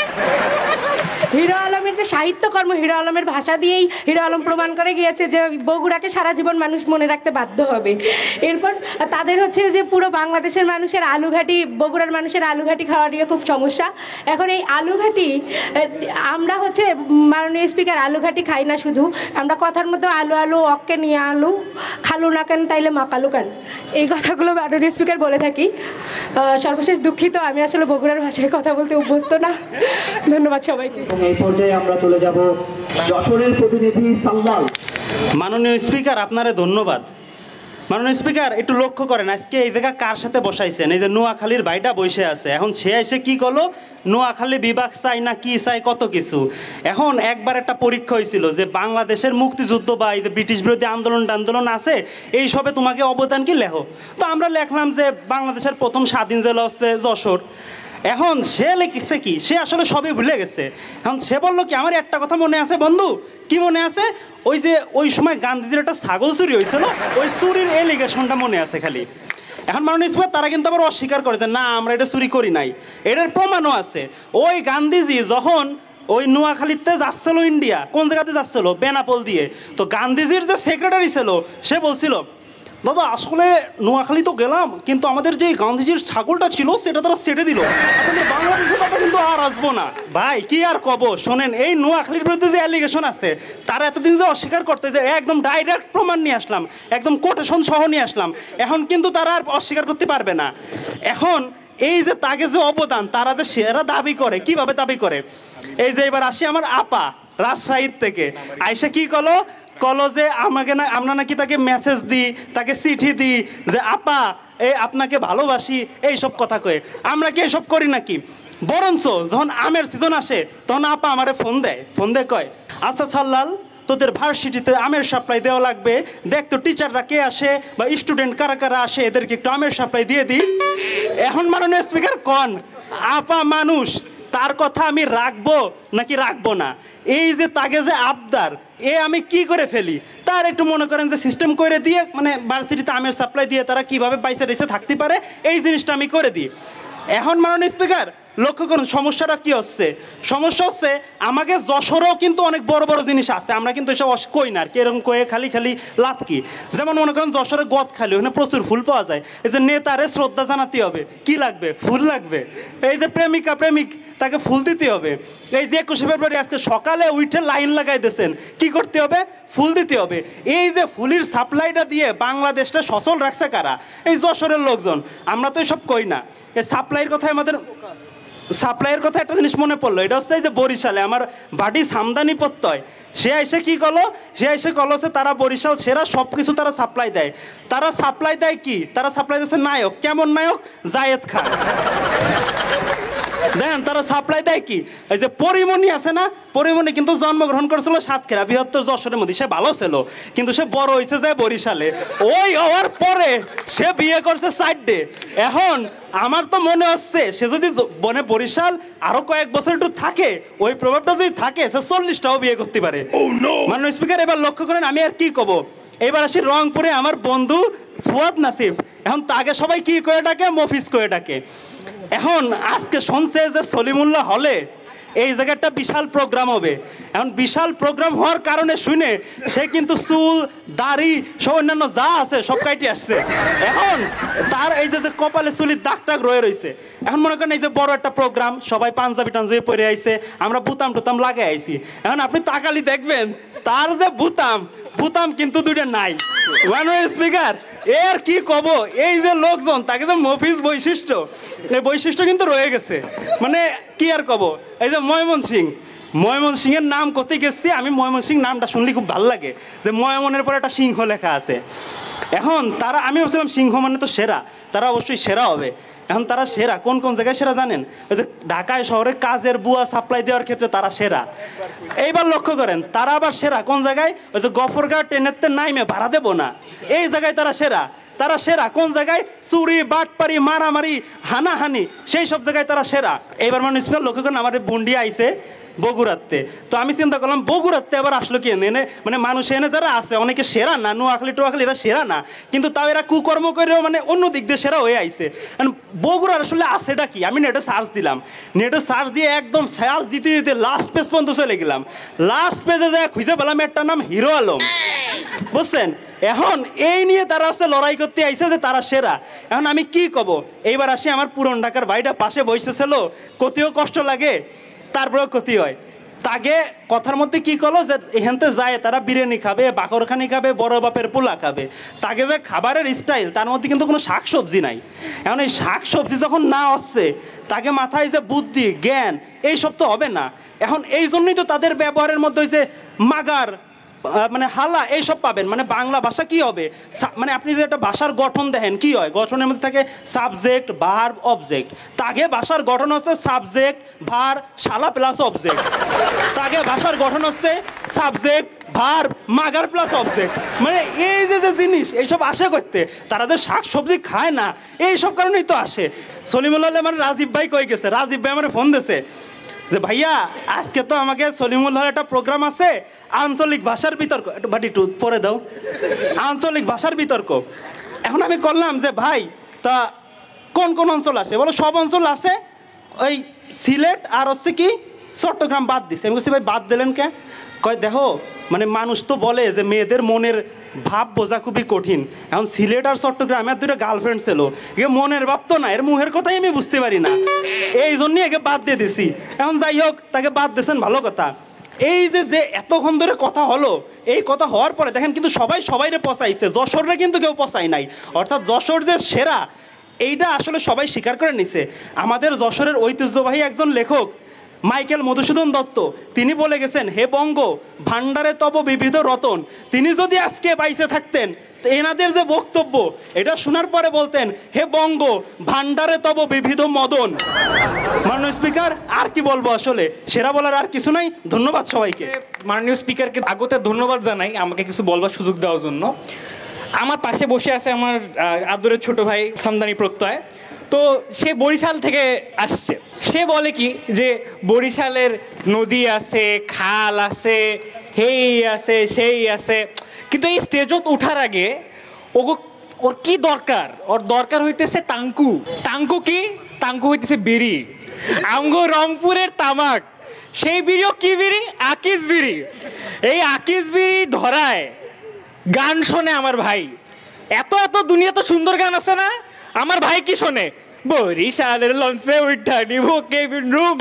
হিরো আলমের যে সাহিত্যকর্ম, হিরো আলমের ভাষা দিয়েই হিরো আলম প্রমাণ করে গিয়েছে যে বগুড়াকে সারা জীবন মানুষ মনে রাখতে বাধ্য হবে। এরপর তাদের হচ্ছে যে পুরো বাংলাদেশের মানুষের আলুঘাটি, বগুড়ার মানুষের আলুঘাটি খাওয়া নিয়ে খুব সমস্যা। এখন এই আলুঘাটি আমরা হচ্ছে মাননীয় স্পিকার আলুঘাটি খাই না শুধু, আমরা কথার মধ্যে আলু আলু অক্কে নিয়ে আলু খালু না কেন তাইলে মাকালু কেন, এই কথাগুলো মাননীয় স্পিকার বলে থাকি। সর্বশেষ দুঃখিত, আমি আসলে বগুড়ার ভাষায় কথা বলতে অভ্যস্ত না। ধন্যবাদ সবাইকে। এই পর্যায়ে আমরা চলে যাব যশোরের প্রতিনিধি সাল্লাল। মাননীয় স্পিকার, আপনারে ধন্যবাদ। মাননীয় স্পিকার, একটু লক্ষ্য করেন আজকে এই জায়গা কার সাথে বসাইছেন। এই যে নোয়াখালীর ভাইটা বসে আছে, এখন সে এসে কি করলো, নোয়াখালী বিভাগ চাই না কি চাই কত কিছু। এখন একবার একটা পরীক্ষা হয়েছিল যে বাংলাদেশের মুক্তিযুদ্ধ বা এই যে ব্রিটিশ বিরোধী আন্দোলন আছে, এই সবে তোমাকে অবদান কি লেখো। তো আমরা লেখলাম যে বাংলাদেশের প্রথম স্বাধীন জেলা হচ্ছে যশোর। এখন সে লিখছে কি, সে আসলে সবই ভুলে গেছে। এখন সে বললো কি, আমার একটা কথা মনে আছে বন্ধু। কি মনে আছে? ওই যে ওই সময় গান্ধীজির একটা ছাগল চুরি হয়েছিল, ওই চুরির এলিগেশনটা মনে আছে খালি। এখন মাননীয় স্পিকার, তারা কিন্তু আবার অস্বীকার করে যে না আমরা এটা চুরি করি নাই, এটার প্রমাণও আছে। ওই গান্ধীজি যখন ওই নোয়াখালীতে যাচ্ছিল ইন্ডিয়া, কোন জায়গাতে যাচ্ছিল, বেনাপোল দিয়ে, তো গান্ধীজির যে সেক্রেটারি ছিল সে বলছিল, দাদা আসলে নোয়াখালী তো গেলাম, কিন্তু আমাদের যে গান্ধীজির ছাগলটা ছিল সেটা তারা ছেড়ে দিল। আসলে বাংলাদেশে তারা কিন্তু আর আসবে বাঁচবো না ভাই, কি আর কব। শোনেন, এই নোয়াখালীর বিরুদ্ধে যে অ্যালিগেশন আছে, তারা এতদিন যে অস্বীকার করতে, যে একদম ডাইরেক্ট প্রমাণ নিয়ে আসলাম, একদম কোটেশন সহ নিয়ে আসলাম, এখন কিন্তু তারা আর অস্বীকার করতে পারবে না। এখন এই যে তাকে যে অবদান তারা যে সেরা দাবি করে, কিভাবে দাবি করে, এই যে এবার আসি আমার আপা রাজশাহীর থেকে আইসা কি কলো যে আমাকে না, আমরা নাকি তাকে মেসেজ দিই, তাকে চিঠি দিই যে আপা এই আপনাকে ভালোবাসি, এই সব কথা কয়ে। আমরা কি এসব করি নাকি? বরঞ্চ যখন আমের সিজন আসে তখন আপা আমারে ফোন দেয় কয়, আচ্ছা ছাল্লাল, তোদের ভার্সিটিতে আমের সাপ্লাই দেওয়া লাগবে, দেখ তো টিচাররা কে আসে বা স্টুডেন্ট কারা কারা আসে, এদেরকে একটু আমের সাপ্লাই দিয়ে দিই। এখন মাননীয় স্পিকার কন, আপা মানুষ, তার কথা আমি রাখবো নাকি রাখবো না? এই যে তাকে যে আবদার, এ আমি কি করে ফেলি? তার একটু মনে করেন যে সিস্টেম করে দিয়ে, মানে ভার্সিটিতে আমের সাপ্লাই দিয়ে তারা কিভাবে বাইসে রেসে থাকতে পারে, এই জিনিসটা আমি করে দিই। এখন মাননীয় স্পিকার লক্ষ্য করুন সমস্যাটা কি হচ্ছে। সমস্যা হচ্ছে আমাকে যশোরেও কিন্তু অনেক বড় বড় জিনিস আছে, আমরা কিন্তু এসব কই না আর কি, এরকম কয়ে খালি লাভ কি? যেমন মনে করেন যশোরে গদখালি, ওখানে প্রচুর ফুল পাওয়া যায়। এই যে নেতারে শ্রদ্ধা জানাতে হবে, কি লাগবে? ফুল লাগবে। এই যে প্রেমিক তাকে ফুল দিতে হবে। এই যে 21শে ফেব্রুয়ারি আজকে সকালে উঠে লাইন লাগাই দিয়েছেন, কি করতে হবে? ফুল দিতে হবে। এই যে ফুলের সাপ্লাইটা দিয়ে বাংলাদেশটা সচল রাখছে কারা? এই যশোরের লোকজন। আমরা তো এসব কই না। এই সাপ্লাইয়ের কথা একটা জিনিস মনে পড়লো, এটা হচ্ছে যে বরিশালে আমার বাড়ি সামদানি প্রত্যয়, সে এসে কি করলো, সে এসে করলো যে তারা বরিশাল সেরা সব কিছু তারা সাপ্লাই দেয়। তারা সাপ্লাই দেয় কি? তারা সাপ্লাই দিচ্ছে নায়ক। কেমন নায়ক? জায়েদ খান। দেখেন তারা সাপ্লাই দেয় কি? এই যে পরিমণি আছে না, পরিমণি কিন্তু জন্মগ্রহণ করেছিল সাতক্ষীরা, বৃহত্তর যশোরের মধ্যে। সে ভালো ছিল, কিন্তু সে বড় হয়েছে যায় বরিশালে। ওই হওয়ার পরে সে বিয়ে করছে সাইডে। এখন আমার তো মনে হচ্ছে সে যদি বরিশাল আরো কয়েক বছর একটু থাকে, ওই প্রভাবটা যদি থাকে, সে 40টাও বিয়ে করতে পারে। মাননীয় স্পিকার এবার লক্ষ্য করেন, আমি আর কি কব। এবার আসি রংপুরে আমার বন্ধু ফুয়াদ নাসিফ। এখন তাকে সবাই কি করে ডাকে? মফিজ করে ডাকে। এখন আজকে শুনছে যে সলিমুল্লাহ হলে এই জায়গাটা বিশাল প্রোগ্রাম হবে। এখন বিশাল প্রোগ্রাম হওয়ার কারণে শুনে সে কিন্তু চুল দাড়ি সব অন্যান্য যা আছে সব কাটি আসছে। এখন তার এই যে কপালে চুলির দাগ টাগ রয়ে রয়েছে। এখন মনে করেন এই যে বড় একটা প্রোগ্রাম, সবাই পাঞ্জাবি টাঞ্জাবি পরে আইছে, আমরা বুতাম টুতাম লাগাই আইছি। এখন আপনি তাকালি দেখবেন তার যে বুতাম কিন্তু দুইটা নাই। মাননীয় স্পিকার এর কি কব, এই যে লোকজন তাকে যে মফিজ বৈশিষ্ট্য, এই বৈশিষ্ট্য কিন্তু রয়ে গেছে। মানে কি আর কব। এই যে ময়মনসিং এর নাম কোথায় গেছি আমি, ময়মনসিং নামটা শুনলে খুব ভালো লাগে, যে ময়মনের পরে একটা সিংহ লেখা আছে। এখন তারা, আমি ভাবছিলাম সিংহ মানে তো সেরা, তারা অবশ্যই সেরা হবে। এখন তারা সেরা কোন কোন জায়গায় সেরা জানেন? ওই যে ঢাকায় শহরে কাজের বুয়া সাপ্লাই দেওয়ার ক্ষেত্রে তারা সেরা। এইবার লক্ষ্য করেন তারা আবার সেরা কোন জায়গায়? ওই যে গফরগাঁও ট্রেনেরতে নাইমে ভাড়া দেবো না, এই জায়গায় তারা সেরা। তারা সেরা কোন জায়গায়? চুরি, বাটপারি, মারামারি, হানাহানি, সেই সব জায়গায় তারা সেরা। এইবার মানুষ লক্ষ্য করেন আমাদের বুন্ডি আইছে বগুড়াতে। তো আমি চিন্তা করলাম বগুড়াতে আবার আসলো কি এনে, মানে মানুষ এনে যারা আছে অনেকে সেরা না, নোয়াখালী টোয়াখালী এরা সেরা না, কিন্তু তাও এরা কুকর্ম করেও মানে অন্য দিক দিয়ে সেরা হয়ে আইছে। বগুড়ার আসলে আছেটা কি? আমি নেটে সার্চ দিলাম, নেটে সার্চ দিয়ে একদম সার্চ দিতে দিতে লাস্ট পেজ পর্যন্ত চলে গেলাম। লাস্ট পেজে যায় খুঁজে পেলাম একটা নাম হিরো আলম, বুঝছেন? এখন এই নিয়ে তারা আসছে লড়াই করতে আইছে যে তারা সেরা। এখন আমি কি কব? এইবার আসি আমার পুরন ঢাকার ভাইটা পাশে বসেছিল, কতও কষ্ট লাগে, তারপরেও ক্ষতি হয়। তাকে কথার মধ্যে কি করলো যে এখানতে যায় তারা বিরিয়ানি খাবে, বাকরখানি খাবে, বড় বাপের পোলা খাবে। তাকে যে খাবারের স্টাইল, তার মধ্যে কিন্তু কোনো শাকসবজি নাই। এখন এই শাকসবজি যখন না আসছে, তাকে মাথায় যে বুদ্ধি জ্ঞান এইসব তো হবে না। এখন এই জন্যই তো তাদের ব্যবহারের মধ্যে হয়েছে মাগার, মানে হালা, এইসব পাবেন। মানে বাংলা ভাষা কি হবে, মানে আপনি যে একটা ভাষার গঠন দেখেন কি হয়, গঠনের মধ্যে থাকে সাবজেক্ট, ভার্ব, অবজেক্ট। তাকে ভাষার গঠন হচ্ছে সাবজেক্ট, ভার, শালা প্লাস অবজেক্ট। তাকে ভাষার গঠন হচ্ছে সাবজেক্ট, ভার্ব, মাগার প্লাস অবজেক্ট। মানে এই যে জিনিস এইসব আসে করতে, তারা যে শাক সবজি খায় না, এইসব কারণেই তো আসে। সলিমুল্লাহ আমার রাজীব ভাই কই গেছে, রাজীব ভাই আমার ফোন দিয়েছে যে ভাইয়া আজকে তো আমাকে সলিমুল্লাহ একটা প্রোগ্রাম আছে, আঞ্চলিক ভাষার বিতর্ক, একটু বাটি একটু পরে দাও, আঞ্চলিক ভাষার বিতর্ক। এখন আমি করলাম যে ভাই তা কোন কোন অঞ্চল আসে? বলো সব অঞ্চল আছে, ওই সিলেট আর হচ্ছে কি চট্টগ্রাম বাদ দিছে। আমি বলছি ভাই বাদ দিলেন কে? কয় দেখো মানে মানুষ তো বলে যে মেয়েদের মনের ভাব বোঝা খুবই কঠিন। এখন সিলেট আর চট্টগ্রামে দুটো গার্লফ্রেন্ড ছিল, এ মনের ভাব তো না, এর মুখের কথাই আমি বুঝতে পারি না, এই জন্যই একে বাদ দিয়ে দিছি। এখন যাই হোক, তাকে বাদ দিয়েছেন ভালো কথা। এই যে এতক্ষণ ধরে কথা হলো, এই কথা হওয়ার পরে দেখেন কিন্তু সবাই সবাইরে পচাইছে, যশোররে কিন্তু কেউ পচাই নাই। অর্থাৎ যশোর যে সেরা এইটা আসলে সবাই স্বীকার করে নিছে। আমাদের যশোরের ঐতিহ্যবাহী একজন লেখক মাইকেল মধুসূদন দত্ত তিনি বলে গেছেন, হে বঙ্গ ভান্ডারে তব বিবিধ রতন। তিনি যদি আজকে বাইসে থাকতেন, এনাদের যে বক্তব্য এটা শোনার পরে বলতেন, হে বঙ্গ ভান্ডারে তব বিবিধ মদন। মাননীয় স্পিকার, আর কি বলবো, আসলে সেরা বলার আর কিছু নাই। ধন্যবাদ সবাইকে। মাননীয় স্পিকারকে আগতে ধন্যবাদ জানাই আমাকে কিছু বলবার সুযোগ দেওয়ার জন্য। আমার পাশে বসে আছে আমার আদরের ছোট ভাই সামদানি প্রত্যয়। তো সে বরিশাল থেকে আসছে। সে বলে কি যে বরিশালের নদী আছে, খাল আছে, হেই আছে, সেই আছে, কিন্তু এই স্টেজত উঠার আগে ওর কি দরকার? ওর দরকার হইতেছে টাঙ্কু। টাঙ্কু কি? টাঙ্কু হইতেছে বিড়ি। আমগো রংপুরের তামাক। সেই বিড়িও কি বিড়ি? আকিস বিড়ি। এই আকিস বিড়ি ধরায় গান শোনে আমার ভাই। এত এত দুনিয়া তো সুন্দর গান আছে না, আমার ভাই কি শোনে? বরিশালের লঞ্চে উঠা নিব কেবিন রুম।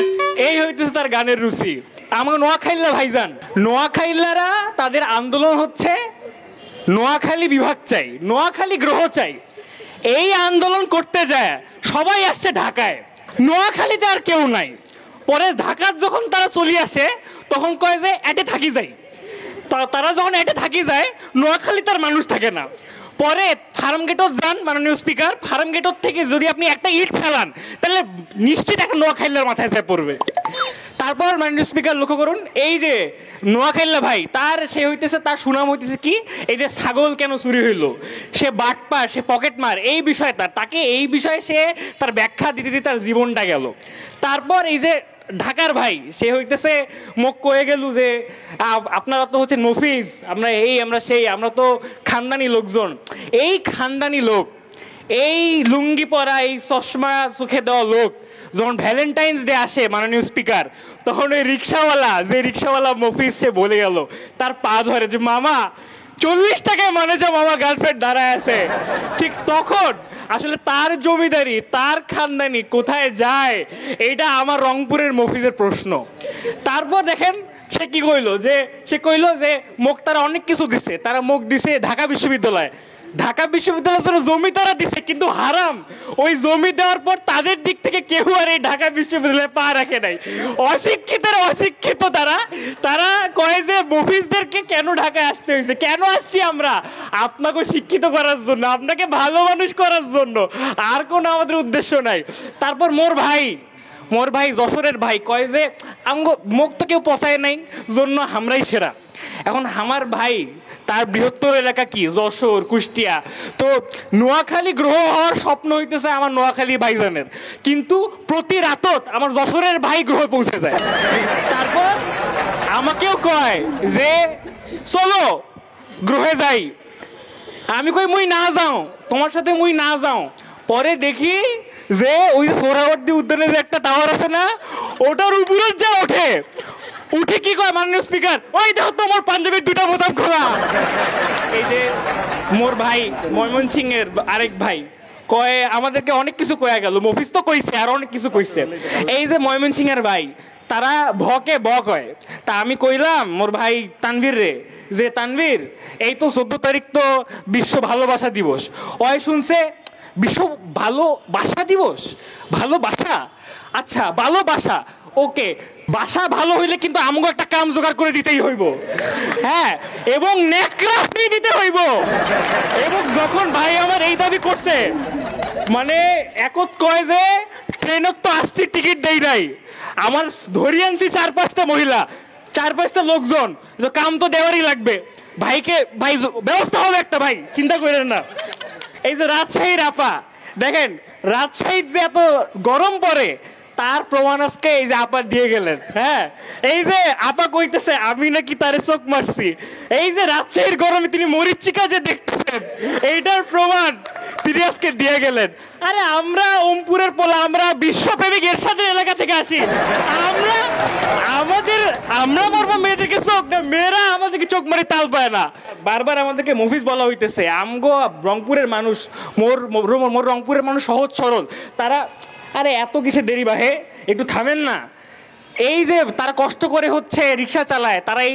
এই হইতেছে তার গানের রুচি। আমার নোয়াখাইল্লা ভাইজান, নোয়াখাইল্লারা তাদের আন্দোলন হচ্ছে নোয়াখালী বিভাগ চাই, নোয়াখালী গ্রহ চাই। এই আন্দোলন করতে যায় সবাই আসছে ঢাকায়, নোয়াখালীতে আর কেউ নাই। পরে ঢাকার যখন তারা চলে আসে তখন কয় যে এটে থাকি যায়। তারা যখন এটে থাকি যায়, নোয়াখালী তার মানুষ থাকে না। পরে ফার্ম গেটত যান মাননীয় স্পিকার, ফার্ম গেটত থেকে যদি আপনি একটা ইট ফেলান তাহলে নিশ্চিত একটা নোয়াখাইল্লার মাথায় যায় পড়বে। তারপর মাননীয় স্পিকার লক্ষ্য করুন, এই যে নোয়াখাইল্লা ভাই সে হইতেছে, তার সুনাম হইতেছে কি, এই যে ছাগল কেন চুরি হইলো, সে বাটপার, সে পকেটমার, এই বিষয় তাকে এই বিষয়ে সে তার ব্যাখ্যা দিতে দিতে তার জীবনটা গেল। তারপর এই যে ঢাকার ভাই, সে হইতেছে মুখ কয়ে গেল যে আপনারা তো হচ্ছে নফিজ, আমরা এই আমরা সেই, আমরা তো খানদানি লোকজন। এই খানদানি লোক, এই লুঙ্গি পরা, এই চশমা চোখে দেওয়া লোক যখন ভ্যালেন্টাইন্স ডে আসে মাননীয় স্পিকার, তখন ওই রিক্সাওয়ালা মফিজ সে বলে গেল, তার পা ধরে যে মামা 40 টাকায় মানুষ মামা গার্লফ্রেন্ড দাঁড়ায় আছে। ঠিক তখন আসলে তার জমিদারি, তার খানদানি কোথায় যায়, এইটা আমার রংপুরের মফিজের প্রশ্ন। তারপর দেখেন সে কি কইলো, সে কইলো যে মুখ তারা অনেক কিছু দিছে, তারা মুখ দিছে ঢাকা বিশ্ববিদ্যালয়। ঢাকা বিশ্ববিদ্যালয়ের জন্য জমি তারা দিছে, কিন্তু হারাম ওই জমি দেওয়ার পর তাদের দিক থেকে কেউ আর এই ঢাকা বিশ্ববিদ্যালয়ে পা রাখে নাই। অশিক্ষিত তারা কয় যে মফিজদেরকে কেন ঢাকায় আসতে হয়েছে, কেন আসছি আমরা? আপনাকে শিক্ষিত করার জন্য, আপনাকে ভালো মানুষ করার জন্য, আর কোনো আমাদের উদ্দেশ্য নাই। তারপর মোর ভাই যশোরের ভাই কয় যে আমগো মুখ তো কেউ পচায় নাই, জন্য আমরাই সেরা। এখন আমার ভাই তার বৃহত্তর এলাকা কি যশোর, কুষ্টিয়া, তো নোয়াখালী গ্রহ হওয়ার স্বপ্ন হইতেছে আমার নোয়াখালী ভাইজানের, কিন্তু প্রতি রাতত আমার যশোরের ভাই গ্রহে পৌঁছে যায়। তারপর আমাকেও কয় যে চলো গ্রহে যাই। আমি কই মুই না যাও, তোমার সাথে মুই না যাও। পরে দেখি যে ওই যে সোহরাওয়ার্দী উদ্যানে যে একটা টাওয়ার আছে না, ওটার উপরে যা উঠে কি কয় মাননীয় স্পিকার, ওই দেখো তো আমার পাঞ্জাবের 2টা বোতাম খোলা। এই যে মোর ভাই ময়মনসিংহের আরেক ভাই কয় আমাদেরকে অনেক কিছু কয়া গেল, মফিজ তো কইছে আর অনেক কিছু কইছে। এই যে ময়মনসিংহের ভাই তারা ভকে ব কয়, তা আমি কইলাম মোর ভাই তানভীর রে যে তানভীর এই তো 14 তারিখ তো বিশ্ব ভালোবাসা দিবস। ওই শুনছে বিশ্ব ভালোবাসা দিবস, ভালোবাসা, আচ্ছা ভালোবাসা, ওকে, বাসা ভালো হইলে কিন্তু আমাকে একটা কাম জোগাড় করে দিতেই হইব, হ্যাঁ, এবং নেকড়া দিতে হইব। এবং যখন ভাই আমার এই দাবি করছে, মানে একত কয় যে ট্রেনত তো আসছি টিকিট দেই নাই, আমার ধরি আনছি 4-5টা মহিলা, 4-5টা লোকজন, কাম তো দেওয়ারই লাগবে। ভাই ব্যবস্থা হবে একটা, ভাই চিন্তা করেন না। এই যে রাজশাহীর আপা, দেখেন রাজশাহীর যে এত গরম পড়ে, তার প্রমাণ আজকে এই যে আপা দিয়ে গেলেন। হ্যাঁ, এই যে আপা কইতেছে আমি নাকি তারে চোখ মারছি, এই যে রাজশাহীর গরমে তিনি মরিচিকা যে দেখতেছেন এইটার প্রমাণ তিনি আজকে দিয়ে গেলেন। আরে আমরা ওমপুরের পোলা, আমরা বিশ্বপ্রেমিক এরশাদের এলাকা থেকে আসি, আমরা মারবো মেয়েদেরকে চোখ না, মেয়েরা আমাদেরকে চোখ মারি তাল পায় না। বারবার আমাদেরকে মুভিজ বলা হইতেছে আমগো রংপুরের মানুষ, মোর রংপুরের মানুষ সহজ সরল, তারা আরে এত কিসে দেরি বাহে, একটু থামেন না। এই যে তারা কষ্ট করে হচ্ছে রিক্সা চালায়, তারা এই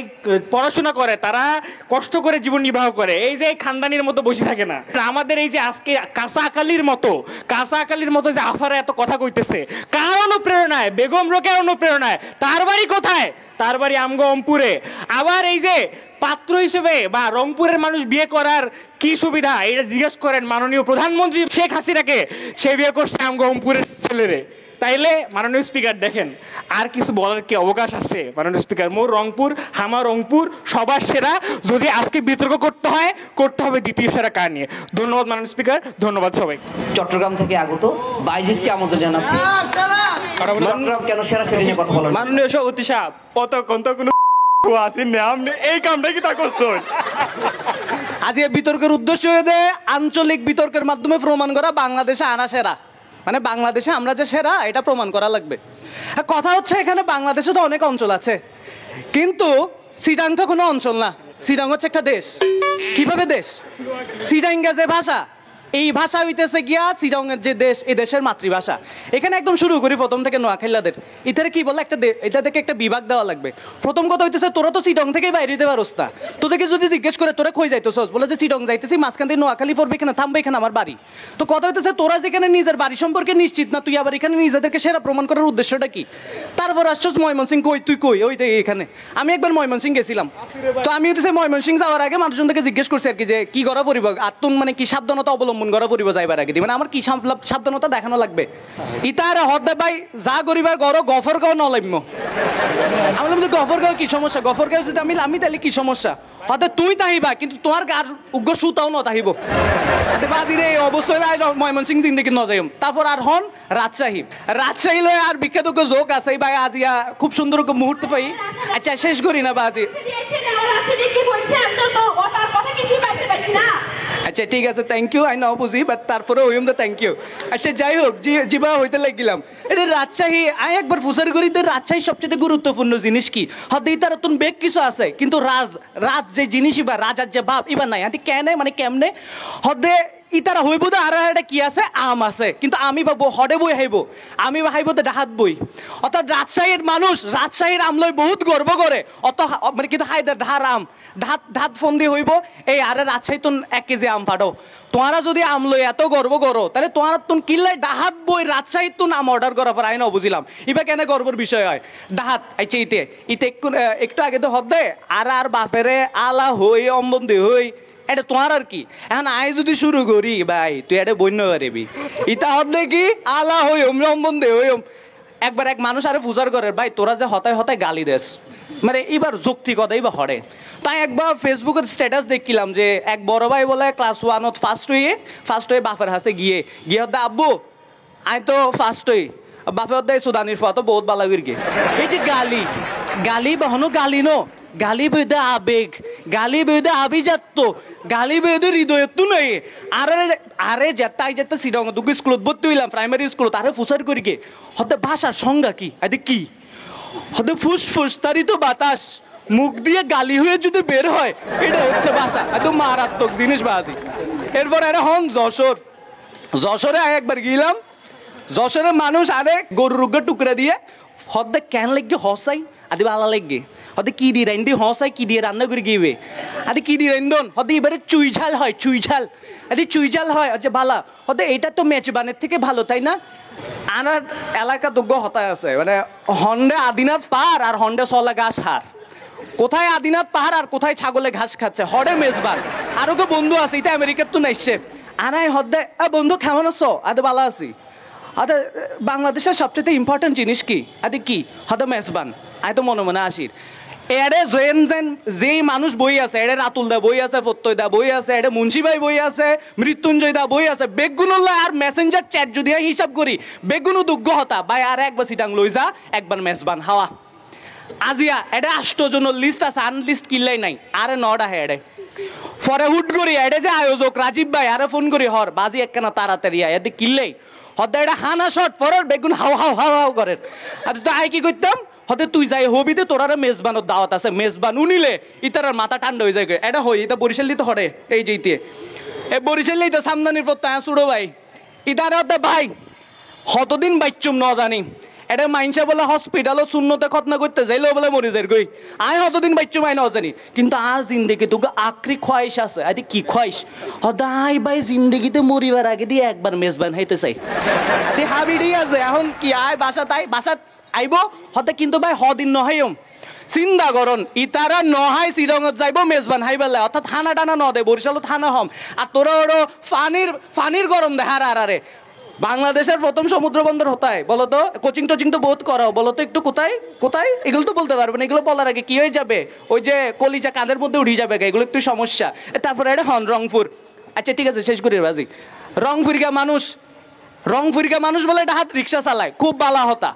পড়াশোনা করে, তারা কষ্ট করে জীবন নির্বাহ করে, এই যে খানদানির মতো বসে থাকে না। আমাদের এই যে আজকে কাঁচা আকালির মতো যে আফারা এত কথা কইতেছে, কার অনুপ্রেরণায়? বেগম রোকেয়ার অনুপ্রেরণায়। তার বাড়ি কোথায়? তার বাড়ি আমগো রংপুরে। আবার এই যে পাত্র হিসেবে বা রংপুরের মানুষ বিয়ে করার কি সুবিধা এটা জিজ্ঞেস করেন মাননীয় প্রধানমন্ত্রী শেখ হাসিনাকে, সে বিয়ে করছে আমগো রংপুরের ছেলেরে। তাইলে মাননীয় স্পিকার দেখেন, আর কিছু বলার কি অবকাশ আছে? মাননীয় স্পিকার, মোর রংপুর, হামার রংপুর সবার সেরা। যদি আজকে বিতর্ক করতে হয়, করতে হবে দ্বিতীয় সেরা কার নিয়ে। ধন্যবাদ মাননীয় স্পিকার, ধন্যবাদ সবাই। চট্টগ্রাম থেকে আগত বাইজিদকে আমন্ত্রণ জানাচ্ছি। চট্টগ্রাম কেন সেরা সেটা নিয়ে কথা বলেন। মাননীয় সভাপতি সাহেব, কতক্ষণ তো কোনো আসেন না, আপনি এই কামটা কি তা করছেন? আজকে বিতর্কের উদ্দেশ্য হয়ে আঞ্চলিক বিতর্কের মাধ্যমে প্রমাণ করা বাংলাদেশে আনা সেরা, মানে বাংলাদেশে আমরা যে সেরা এটা প্রমাণ করা লাগবে। কথা হচ্ছে এখানে বাংলাদেশে তো অনেক অঞ্চল আছে, কিন্তু চিটাং তো কোনো অঞ্চল না, চিটাং হচ্ছে একটা দেশ। কিভাবে দেশ? চিটাঙ্গা যে ভাষা, এই ভাষা হইতেছে গিয়া চিটাংয়ের যে দেশ, এই দেশের মাতৃভাষা। এখানে একদম শুরু করি প্রথম থেকে নোয়াখাইলাদের। এটারে কি বলে এটা থেকে একটা বিভাগ দেওয়া লাগবে। প্রথম কথা হইতেছে তোরা তো চিটাং থেকেই বাইরে দিতে পারোস না। তোদেরকে যদি জিজ্ঞেস করে তোরা কই যাইতেছ, বলে যে চিটাং যাইতেছি, মাঝখান থেকে নোয়াখালী পড়বে, এখানে থামবে, এখানে আমার বাড়ি। তো কথা হইতেছে তোরা যেখানে নিজের বাড়ি সম্পর্কে নিশ্চিত না, তুই আবার এখানে নিজেদেরকে সেরা প্রমাণ করার উদ্দেশ্যটা কি? তারপর আসছস ময়মনসিং, কই তুই কই? ওই এখানে। আমি একবার ময়মনসিং গেছিলাম, তো আমি হচ্ছে ময়মনসিং যাওয়ার আগে মানুষজন থেকে জিজ্ঞেস করছি আর কি যে কি করা পড়িব, আত্মন মানে কি সাবধানতা অবলম্বন করা পড়িব যাইবার আগে, মানে আমার কি সাবধানতা দেখানো লাগবে। ইতারে হদে ভাই যা করিবার গর গফর গাও নলাম্য। আমি বললাম যে গফর গাও কি সমস্যা? গফর গাও যদি আমি তাহলে কি সমস্যা? হতে তুই তাহিবা, কিন্তু তোমার গার উগ্র সুতাও ন তাহিব। বাদির এই অবস্থায় ময়মনসিং জিন্দিগি ন যাইম। তারপর আর হন রাজশাহী লয় আর বিখ্যাত যোগ আছে ভাই। আজিয়া খুব সুন্দর মুহূর্ত পাই। আচ্ছা শেষ করি না বাজি। আচ্ছা ঠিক আছে, থ্যাংক ইউ, আই নাও বুঝি, বাট তারপরে ওইম দা থ্যাংক ইউ। আচ্ছা যাই হোক, জিবা হইতে লাগিলাম। এটা রাজশাহী আই একবার ফুসারি করি, রাজশাহী সবচেয়ে গুরুত্বপূর্ণ জিনিস কি? হতে তার নতুন বেগ কিছু আছে, কিন্তু রাজ যে জিনিস ইবা রাজার যে ভাব ইবার নাই। আদি কেনে মানে কেমনে হদে ইতারা হইব দা আর এটা কি আছে? আম আছে, কিন্তু আমি ভাবো হডে বই হাইব, আমি হাইব তো ডাহাত বই। অর্থাৎ রাজশাহীর মানুষ রাজশাহীর আম লই বহুত গর্ব করে, অত মানে কিন্তু হাইদার ঢার আম ঢাত ফন্দি হইব এই আরে রাজশাহী তুন 1 কেজি আম পাঠো। তোমারা যদি আম লই এত গর্ব করো, তাহলে তোমার তুন কিল্লাই ডাহাত বই রাজশাহী তুন আম অর্ডার করার পর আই না বুঝিলাম ইবা কেন গর্বের বিষয় হয় ডাহাত। আচ্ছা ইতে একটু আগে তো হদে আর বাপেরে আলা হই অম্বন্দি হই, এটা তোমার আর কি। এখন আই যদি শুরু করি ভাই, তুই এটা বন্য পারবি। ইতা হদে কি আলা হই সম্বন্ধে হইম। একবার এক মানুষ আরে পূজার করে, ভাই তোরা যে হতায় গালি দেস, মানে এবার যুক্তি কথাই বা হরে। তাই একবার ফেসবুকের স্ট্যাটাস দেখছিলাম যে এক বড় ভাই বলে ক্লাস 1 ফার্স্ট হয়ে বাপের হাসে গিয়ে হদ্দা আব্বু আই তো ফার্স্ট হই, বাপে হদ্দায় সুদানির ফটো বহুত ভালো করে গিয়ে। এই যে গালি বাহনো গালি নো, গালি বেদে আবেগ, গালি বেদে আভিজাত্য, গালি বেদে হৃদয় তো নয়। আরে যেতে সিডং দুঃখ স্কুলত ভর্তি হইলাম, প্রাইমারি স্কুল, তারে ফুসার করি গে হতে ভাষার সংজ্ঞা কি? আরে কি হতে ফুসফুস তারই তো বাতাস, মুখ দিয়ে গালি হয়ে যদি বের হয়, এটা হচ্ছে ভাষা। একদম মারাত্মক জিনিস বাজি। এরপর আরে হন যশোরে একবার গেলাম, যশোরের মানুষ আরে গরুর রুগ্গা টুকরা দিয়ে হদে কেন লাগবে হসাই, আদি ভালো লাগবে হতে কি দিয়ে রাইন দিয়ে হসাই, কি দিয়ে রান্না করে গিয়ে আদি কি দিয়ে রাইন্দন হতে এবারে চুই ঝাল হয়। আচ্ছা ভালো হতে এটা তো মেজবানের থেকে ভালো, তাই না? আনার এলাকা যোগ্য হতায় আছে, মানে হন্ডে আদিনাথ পাহাড় আর হন্ডে চলা গাছ হার। কোথায় আদিনাথ পাহাড় আর কোথায় ছাগলে ঘাস খাচ্ছে, হডে মেজবান। আরো তো বন্ধু আছে, এটা আমেরিকার তো নাইছে। আনাই হদে বন্ধু কেমন আছো? আদে ভালো আছি। আচ্ছা বাংলাদেশের সবচেয়ে ইম্পর্টেন্ট জিনিস কি? আদি কি হদে মেজবান, আয় তো মনে আসির। এড়ে জেন জেন যেই মানুষ বই আছে এড়ে রাতুল দা বই আছে, ফত্তই দা বই আছে, এড়ে মুন্সি ভাই বই আছে, মৃত্যুঞ্জয় দা বই আছে, বেগুনুল্লাহ আর মেসেঞ্জার চ্যাট যদি হিসাব করি বেগুনু দুগ্গ হতা ভাই আর একবার সিটাং লই যা একবার মেজবান হাওয়া আজিয়া এটা 8 জনের লিস্ট আছে, আনলিস্ট কিল্লাই নাই আরে 9টা হে এড়ে ফরে হুট করি এড়ে যে আয়োজক রাজীব ভাই আরে ফোন করি হর বাজি একখানা তাড়াতাড়ি এতে কিল্লাই হতে এটা হানা শট ফরর বেগুন হাও হাও হাও হাও করেন আর তো আই কি করতাম হতে তুই যাই হবি দে তোরারে মেজবানোর দাওয়াত আছে, মেজবান উনিলে ইতারার মাথা ঠান্ডা হয়ে যায় এটা হই এটা বরিশাল দিতে হরে এই যেইতে এ বরিশাল তো সামদানির পর তাই সুড়ো ভাই ইতারা হতে ভাই হতদিন বাইচুম ন জানি এটা মাইনসা বলে হসপিটালও শূন্যতে খতনা করতে যাইলেও বলে মরি যায় গই আয় হতদিন বাইচুম আই ন জানি কিন্তু আর জিন্দেগি তোকে আখরি খোয়াইশ আছে আরে কি খোয়াইশ হদাই ভাই জিন্দেগিতে মরিবার আগে দিয়ে একবার মেজবান হইতে চাই হাবিডি আছে এখন কি আয় বাসা তাই বাসা আইব হতে কিন্তু ভাই হদিন নহাইম চিন্তা করন ইতারা নহাই শ্রীরঙত যাইব মেজবান হাইবেলা অর্থাৎ হানা টানা ন দে বরিশাল থানা হম আর তোরা ওরো ফানির গরম দে হার আরে বাংলাদেশের প্রথম সমুদ্র বন্দর হতায় বলো তো কোচিং টোচিং তো বহুত করাও বলো তো একটু কোথায় কোথায় এগুলো তো বলতে পারবেন এগুলো বলার আগে কি হয়ে যাবে ওই যে কলিজা কাঁধের মধ্যে উঠে যাবে এগুলো একটু সমস্যা তারপরে এটা হন রংপুর আচ্ছা ঠিক আছে শেষ করি বাজি রংপুরিকা মানুষ বলে এটা হাত রিক্সা চালায় খুব বালা হতা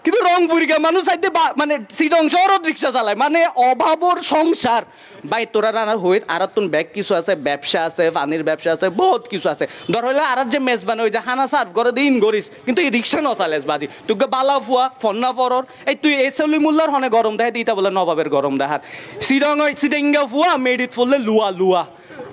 কিন্তু রংপুরিকা মানুষ চাইতে মানে সিটং শহরত রিক্সা চালায় মানে অভাবর সংসার ভাই তোরা রানার হইত আর তুন ব্যাগ কিছু আছে ব্যবসা আছে পানির ব্যবসা আছে বহুত কিছু আছে ধর হইলে আর যে মেজবান ওই যে হানা সার্ভ করে দিন গরিস কিন্তু এই রিক্সা ন চালেস বাজি তোকে বালা ফুয়া ফন্না ফরর এই তুই এই চলি মূল্যর হনে গরম দেখাই দিতা বলে নবাবের গরম দেখার সিডেঙ্গা ফুয়া মেডিত ফুললে লুয়া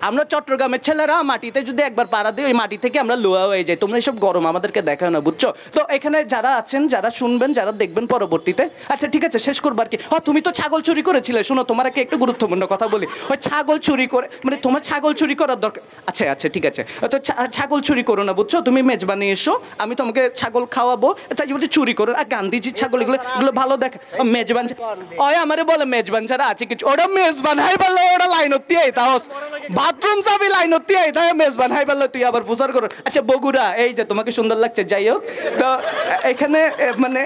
আমরা চট্টগ্রামের ছেলেরা মাটিতে যদি একবার পাড়া দিই ওই মাটি থেকে আমরা লোয়া হয়ে যাই তোমরা এইসব গরম আমাদেরকে দেখাও না বুঝছো তো এখানে যারা আছেন যারা শুনবেন যারা দেখবেন পরবর্তীতে আচ্ছা ঠিক আছে শেষ করবার কি তুমি তো ছাগল চুরি করেছিলে শোনো তোমার একটু গুরুত্বপূর্ণ কথা বলি ওই ছাগল চুরি করে মানে তোমার ছাগল চুরি করার দরকার আচ্ছা ঠিক আছে তো ছাগল চুরি করো না বুঝছো তুমি মেজবানি এসো আমি তোমাকে ছাগল খাওয়াবো তাই বলছি চুরি করো আর গান্ধীজির ছাগল এগুলো ভালো দেখ মেজবান ওই আমারে বলে মেজবান ছাড়া আছে কিছু ওটা মেজবান হাই বললো ওটা লাইনত দিয়ে তাও বাথরুম চাবি লাইনত দিয়ে তাই মেজবান হাই বললো তুই আবার প্রচার করো আচ্ছা বগুড়া এই যে তোমাকে সুন্দর লাগছে যাই হোক তো এখানে মানে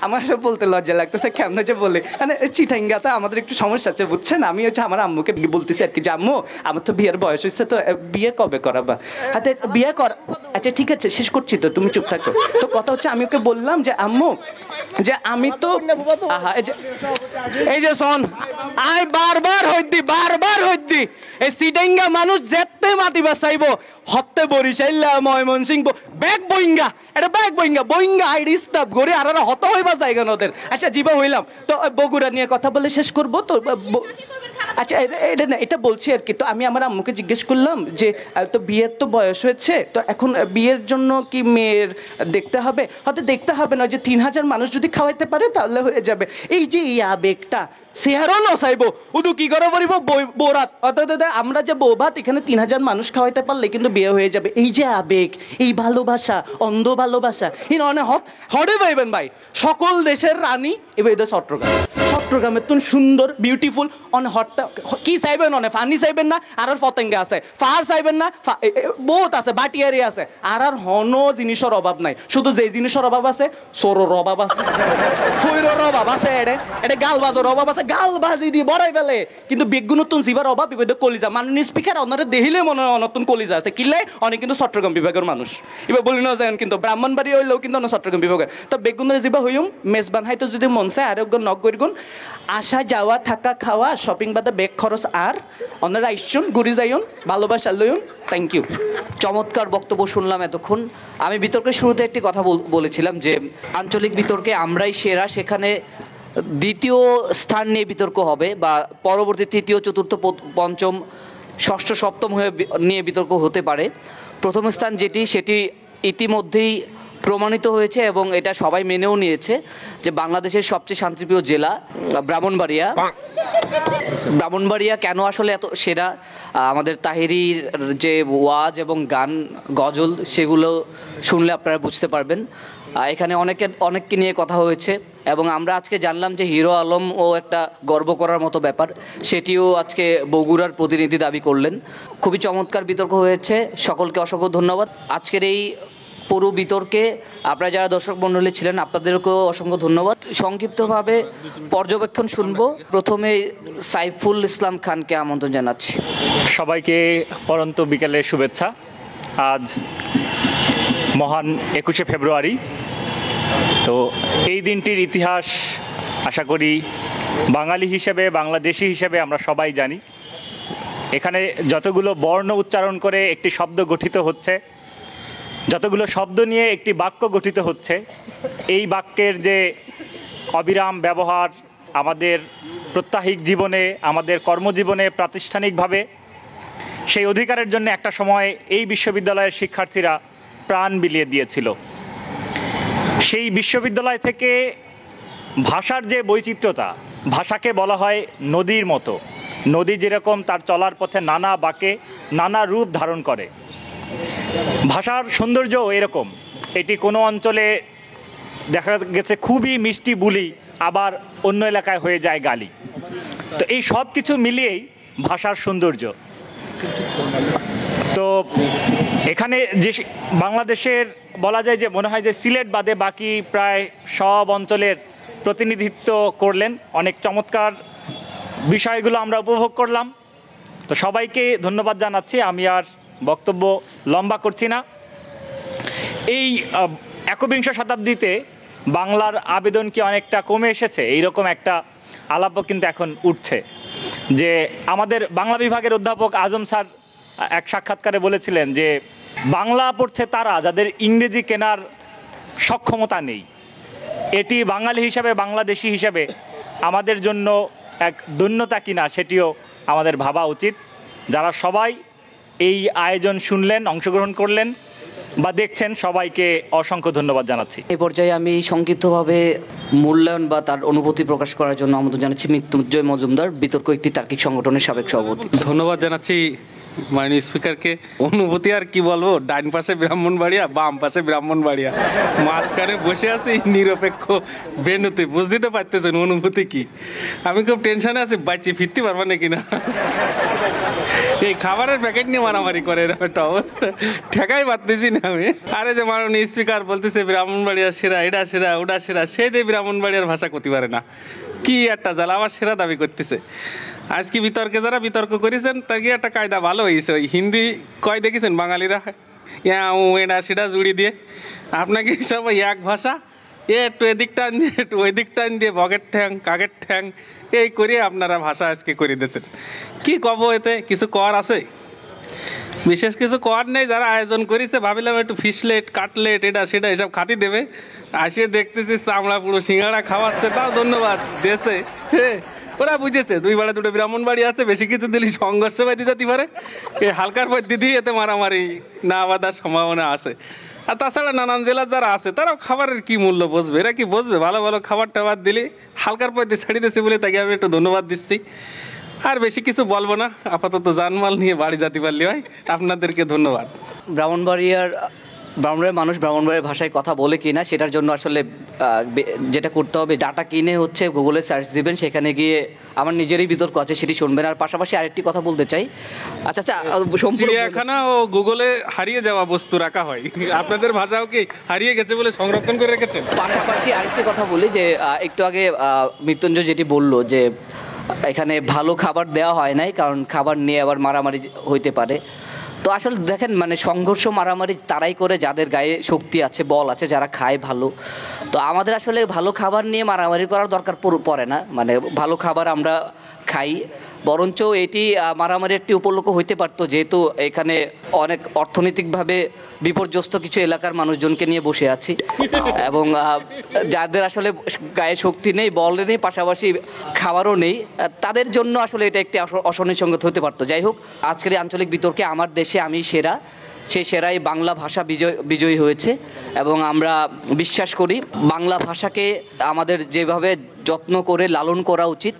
আমার বলতে লজ্জা লাগতেছে কেমন যে বলে মানে চিঠাঙ্গাতে আমাদের একটু সমস্যা আছে বুঝছেন আমি হচ্ছে আমার আম্মুকে বলতেছি আর কি যে আম্মু আমার তো বিয়ের বয়স হচ্ছে তো বিয়ে কবে করাবা হাতে বিয়ে কর আচ্ছা ঠিক আছে শেষ করছি তো তুমি চুপ থাকো তো কথা হচ্ছে আমি ওকে বললাম যে আম্মু যে আমি তো এই যে শোন আয় বারবার হইতি এই সিডেঙ্গা মানুষ যেতে মাতিবা চাইব হতে বরিশাইল্লা ময়মনসিংহ ব্যাগ বইঙ্গা আইডি স্টাফ গড়ি আর হত হইবা জায়গা ওদের আচ্ছা জিবা হইলাম তো বগুড়া নিয়ে কথা বলে শেষ করবো তো আচ্ছা এটা বলছি আর কি তো আমি আমার আম্মুকে জিজ্ঞেস করলাম যে তো বিয়ের তো বয়স হয়েছে তো এখন বিয়ের জন্য কি মেয়ের দেখতে হবে হয়তো দেখতে হবে না যে 3000 মানুষ যদি খাওয়াইতে পারে তাহলে হয়ে যাবে এই যে এই আবেগটা সেহারও নসাইব উদু কি করে বলিব বৌরাত অর্থাৎ আমরা যে বৌভাত এখানে 3000 মানুষ খাওয়াইতে পারলে কিন্তু বিয়ে হয়ে যাবে এই যে আবেগ এই ভালোবাসা অন্ধ ভালোবাসা অনেক হরে পাইবেন ভাই সকল দেশের রানী এবার এদের চট্টগ্রামের তুন সুন্দর বিউটিফুল অনেক হটটা কি চাইবেন অনেক ফানি চাইবেন না আর পতেঙ্গা আছে ফার চাইবেন না বহুত আছে বাটিয়ারি আছে আর হন জিনিসের অভাব নাই শুধু যে জিনিসের অভাব আছে সরোর অভাব আছে ফৈরর অভাব আছে এটা গালবাজের অভাব আছে গালবাজি দিয়ে বড়াই ফেলে কিন্তু বেগুন নতুন জিবার অভাব বিভেদ কলিজা মাননীয় স্পিকার ওনারা দেখিলে মনে হয় নতুন কলিজা আছে কিলে অনেক কিন্তু চট্টগ্রাম বিভাগের মানুষ এবার বলি না যায় কিন্তু ব্রাহ্মণবাড়ি হইলেও কিন্তু চট্টগ্রাম বিভাগের তো বেগুনের জিবা হইম মেজবান হাইতো যদি মন চায় আর একজন নক করিগুন আসা যাওয়া থাকা খাওয়া শপিং বাদে বেগ খরচ আর ওনারা আইসুন ঘুরি যাইন ভালোবাসা লইন থ্যাংক ইউ চমৎকার বক্তব্য শুনলাম এতক্ষণ আমি বিতর্কের শুরুতে একটি কথা বলেছিলাম যে আঞ্চলিক বিতর্কে আমরাই সেরা সেখানে দ্বিতীয় স্থান নিয়ে বিতর্ক হবে বা পরবর্তী তৃতীয় চতুর্থ পঞ্চম ষষ্ঠ সপ্তম হয়ে নিয়ে বিতর্ক হতে পারে প্রথম স্থান সেটি ইতিমধ্যেই প্রমাণিত হয়েছে এবং এটা সবাই মেনেও নিয়েছে যে বাংলাদেশের সবচেয়ে শান্তিপ্রিয় জেলা ব্রাহ্মণবাড়িয়া কেন আসলে এত সেরা আমাদের তাহেরির যে ওয়াজ এবং গান গজল সেগুলো শুনলে আপনারা বুঝতে পারবেন এখানে অনেককে নিয়ে কথা হয়েছে এবং আমরা আজকে জানলাম যে হিরো আলম ও একটা গর্ব করার মতো ব্যাপার সেটিও আজকে বগুড়ার প্রতিনিধি দাবি করলেন খুবই চমৎকার বিতর্ক হয়েছে সকলকে অসংখ্য ধন্যবাদ আজকের এই পুরো বিতর্কে আপনারা যারা দর্শক মণ্ডলী ছিলেন আপনাদেরকেও অসংখ্য ধন্যবাদ। সংক্ষিপ্তভাবে পর্যবেক্ষণ শুনবো। প্রথমে সাইফুল ইসলাম খানকে আমন্ত্রণ জানাচ্ছি। সবাইকে পরন্ত বিকেলের শুভেচ্ছা। আজ মহান 21শে ফেব্রুয়ারি। তো এই দিনটির ইতিহাস আশা করি বাঙালি হিসেবে, বাংলাদেশি হিসেবে আমরা সবাই জানি। এখানে যতগুলো বর্ণ উচ্চারণ করে একটি শব্দ গঠিত হচ্ছে, যতগুলো শব্দ নিয়ে একটি বাক্য গঠিত হচ্ছে, এই বাক্যের যে অবিরাম ব্যবহার আমাদের প্রত্যাহিক জীবনে, আমাদের কর্মজীবনে, প্রাতিষ্ঠানিকভাবে সেই অধিকারের জন্য একটা সময় এই বিশ্ববিদ্যালয়ের শিক্ষার্থীরা প্রাণ বিলিয়ে দিয়েছিল। সেই বিশ্ববিদ্যালয় থেকে ভাষার যে বৈচিত্র্যতা, ভাষাকে বলা হয় নদীর মতো। নদী যেরকম তার চলার পথে নানা বাঁকে নানা রূপ ধারণ করে, ভাষার সৌন্দর্যও এরকম। এটি কোনো অঞ্চলে দেখা গেছে খুবই মিষ্টি বুলি, আবার অন্য এলাকায় হয়ে যায় গালি। তো এই সব কিছু মিলিয়েই ভাষার সৌন্দর্য। তো এখানে যে বাংলাদেশের বলা যায় যে মনে হয় যে সিলেট বাদে বাকি প্রায় সব অঞ্চলের প্রতিনিধিত্ব করলেন, অনেক চমৎকার বিষয়গুলো আমরা উপভোগ করলাম। তো সবাইকে ধন্যবাদ জানাচ্ছি। আমি আর বক্তব্য লম্বা করছি না। এই 21শ শতাব্দীতে বাংলার আবেদন কি অনেকটা কমে এসেছে, এইরকম একটা আলাপও কিন্তু এখন উঠছে। যে আমাদের বাংলা বিভাগের অধ্যাপক আজম স্যার এক সাক্ষাৎকারে বলেছিলেন যে বাংলা পড়ছে তারা যাদের ইংরেজি কেনার সক্ষমতা নেই। এটি বাঙালি হিসাবে, বাংলাদেশি হিসাবে আমাদের জন্য এক ধন্যতা কিনা সেটিও আমাদের ভাবা উচিত। যারা সবাই এই আয়োজন শুনলেন, অংশগ্রহণ করলেন বা দেখছেন, সবাইকে অসংখ্য ধন্যবাদ জানাচ্ছি। এই পর্যায়ে আমি সংক্ষিপ্তভাবে মূল্যায়ন বা তার অনুভূতি প্রকাশ করার জন্য আমন্ত্রণ জানাচ্ছি মৃত্যুঞ্জয় মজুমদার, বিতর্ক একটি তার্কিক সংগঠনের সাবেক সভাপতি। ধন্যবাদ জানাচ্ছি মাননীয় স্পিকারকে। অনুভূতি আর কি বলবো, ডাইন পাশে ব্রাহ্মণবাড়িয়া, বাম পাশে ব্রাহ্মণবাড়িয়া, মাঝখানে বসে আছি নিরপেক্ষ বেনুতে। বুঝতে পারতেছেন অনুভূতি কি? আমি খুব টেনশনে আছি, বাঁচি ফিরতে পারবো নাকি না। এই খাবারের প্যাকেট নিয়ে মারামারি করে এরকম একটা অবস্থা, ঠেকাই পারতেছি না আমি। আরে যে মাননীয় স্পিকার বলতেছে ব্রাহ্মণবাড়িয়া সেরা, এটা সেরা, ওটা সেরা, সে দিয়ে ব্রাহ্মণবাড়িয়ার ভাষা করতে পারে না। কি একটা জ্বালা, আবার সেরা দাবি করতেছে। আজকে বিতর্কে যারা বিতর্ক করেছেন তাকে একটা কায়দা ভালো হয়েছে। ওই হিন্দি কয় দেখেছেন বাঙালিরা, এটা সেটা জুড়ি দিয়ে আপনাকে সব এক ভাষা, একটু এদিক টান দিয়ে একটু ওই দিক টান দিয়ে বগের ঠ্যাং কাকের ঠ্যাং এই করে আপনারা ভাষা আজকে করে দিয়েছেন। কি কব, এতে কিছু কর আছে? বিশেষ কিছু কর নেই। যারা আয়োজন করেছে ভাবিলাম একটু ফিশলেট, কাটলেট, এটা সেটা এসব খাতি দেবে, আসিয়ে দেখতেছি চামড়া পুরো সিঙ্গাড়া খাওয়াচ্ছে। তাও ধন্যবাদ দেশে, ওরা বুঝেছে 2 বাড়া 2 ব্রাহ্মণবাড়ি আছে, বেশি কিছু দিলে সংঘর্ষ বাদি যেতে পারে। এই হালকার পদ্ধতি দিয়ে এতে মারামারি না বাঁধার সম্ভাবনা আছে। আর তাছাড়া নানান জেলার যারা আছে তারাও খাবারের কি মূল্য বুঝবে, এরা কি বুঝবে? ভালো ভালো খাবার টাবার দিলে হালকার পদ্ধতি ছাড়ি দিয়েছে বলে তাকে আমি একটু ধন্যবাদ দিচ্ছি। আর বেশি কিছু বলবো না, আপাতত জানমাল নিয়ে বাড়ি যেতে পারলে হয়। আপনাদেরকে ধন্যবাদ। ব্রাহ্মণবাড়িয়ার মানুষ ব্রাহ্মণবাড়িয়ার ভাষায় কথা বলে কিনা সেটার জন্য আসলে যেটা করতে হবে, ডাটা কিনে হচ্ছে গুগলে সার্চ দিবেন, সেখানে গিয়ে আমার নিজেরই বিতর্ক আছে সেটি শুনবেন। আর পাশাপাশি আরেকটি কথা বলতে চাই, আচ্ছা চিড়িয়াখানা ও গুগলে হারিয়ে যাওয়া বস্তু রাখা হয়, আপনাদের ভাষাও কি হারিয়ে গেছে বলে সংরক্ষণ করে রেখেছেন? পাশাপাশি আরেকটি কথা বলি যে একটু আগে মৃত্যুঞ্জয় যেটি বললো যে এখানে ভালো খাবার দেওয়া হয় নাই, কারণ খাবার নিয়ে আবার মারামারি হইতে পারে। তো আসলে দেখেন, মানে সংঘর্ষ মারামারি তারাই করে যাদের গায়ে শক্তি আছে, বল আছে, যারা খায় ভালো। তো আমাদের আসলে ভালো খাবার নিয়ে মারামারি করার দরকার পড়ে না। মানে ভালো খাবার আমরা খাই, বরঞ্চ এটি মারামারি একটি উপলক্ষ হইতে পারতো, যেহেতু এখানে অনেক অর্থনৈতিকভাবে বিপর্যস্ত কিছু এলাকার মানুষজনকে নিয়ে বসে আছি এবং যাদের আসলে গায়ে শক্তি নেই, বল নেই, পাশাপাশি খাবারও নেই, তাদের জন্য আসলে এটা একটি অশনি সংগত হতে পারতো। যাই হোক, আজকের আঞ্চলিক বিতর্কে আমার দেশে আমি সেরা, সেই সেরাই বাংলা ভাষা বিজয়ী হয়েছে এবং আমরা বিশ্বাস করি বাংলা ভাষাকে আমাদের যেভাবে যত্ন করে লালন করা উচিত,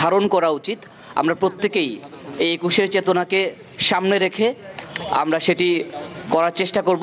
ধারণ করা উচিত, আমরা প্রত্যেকেই এই 21-এর চেতনাকে সামনে রেখে আমরা সেটি করার চেষ্টা করব।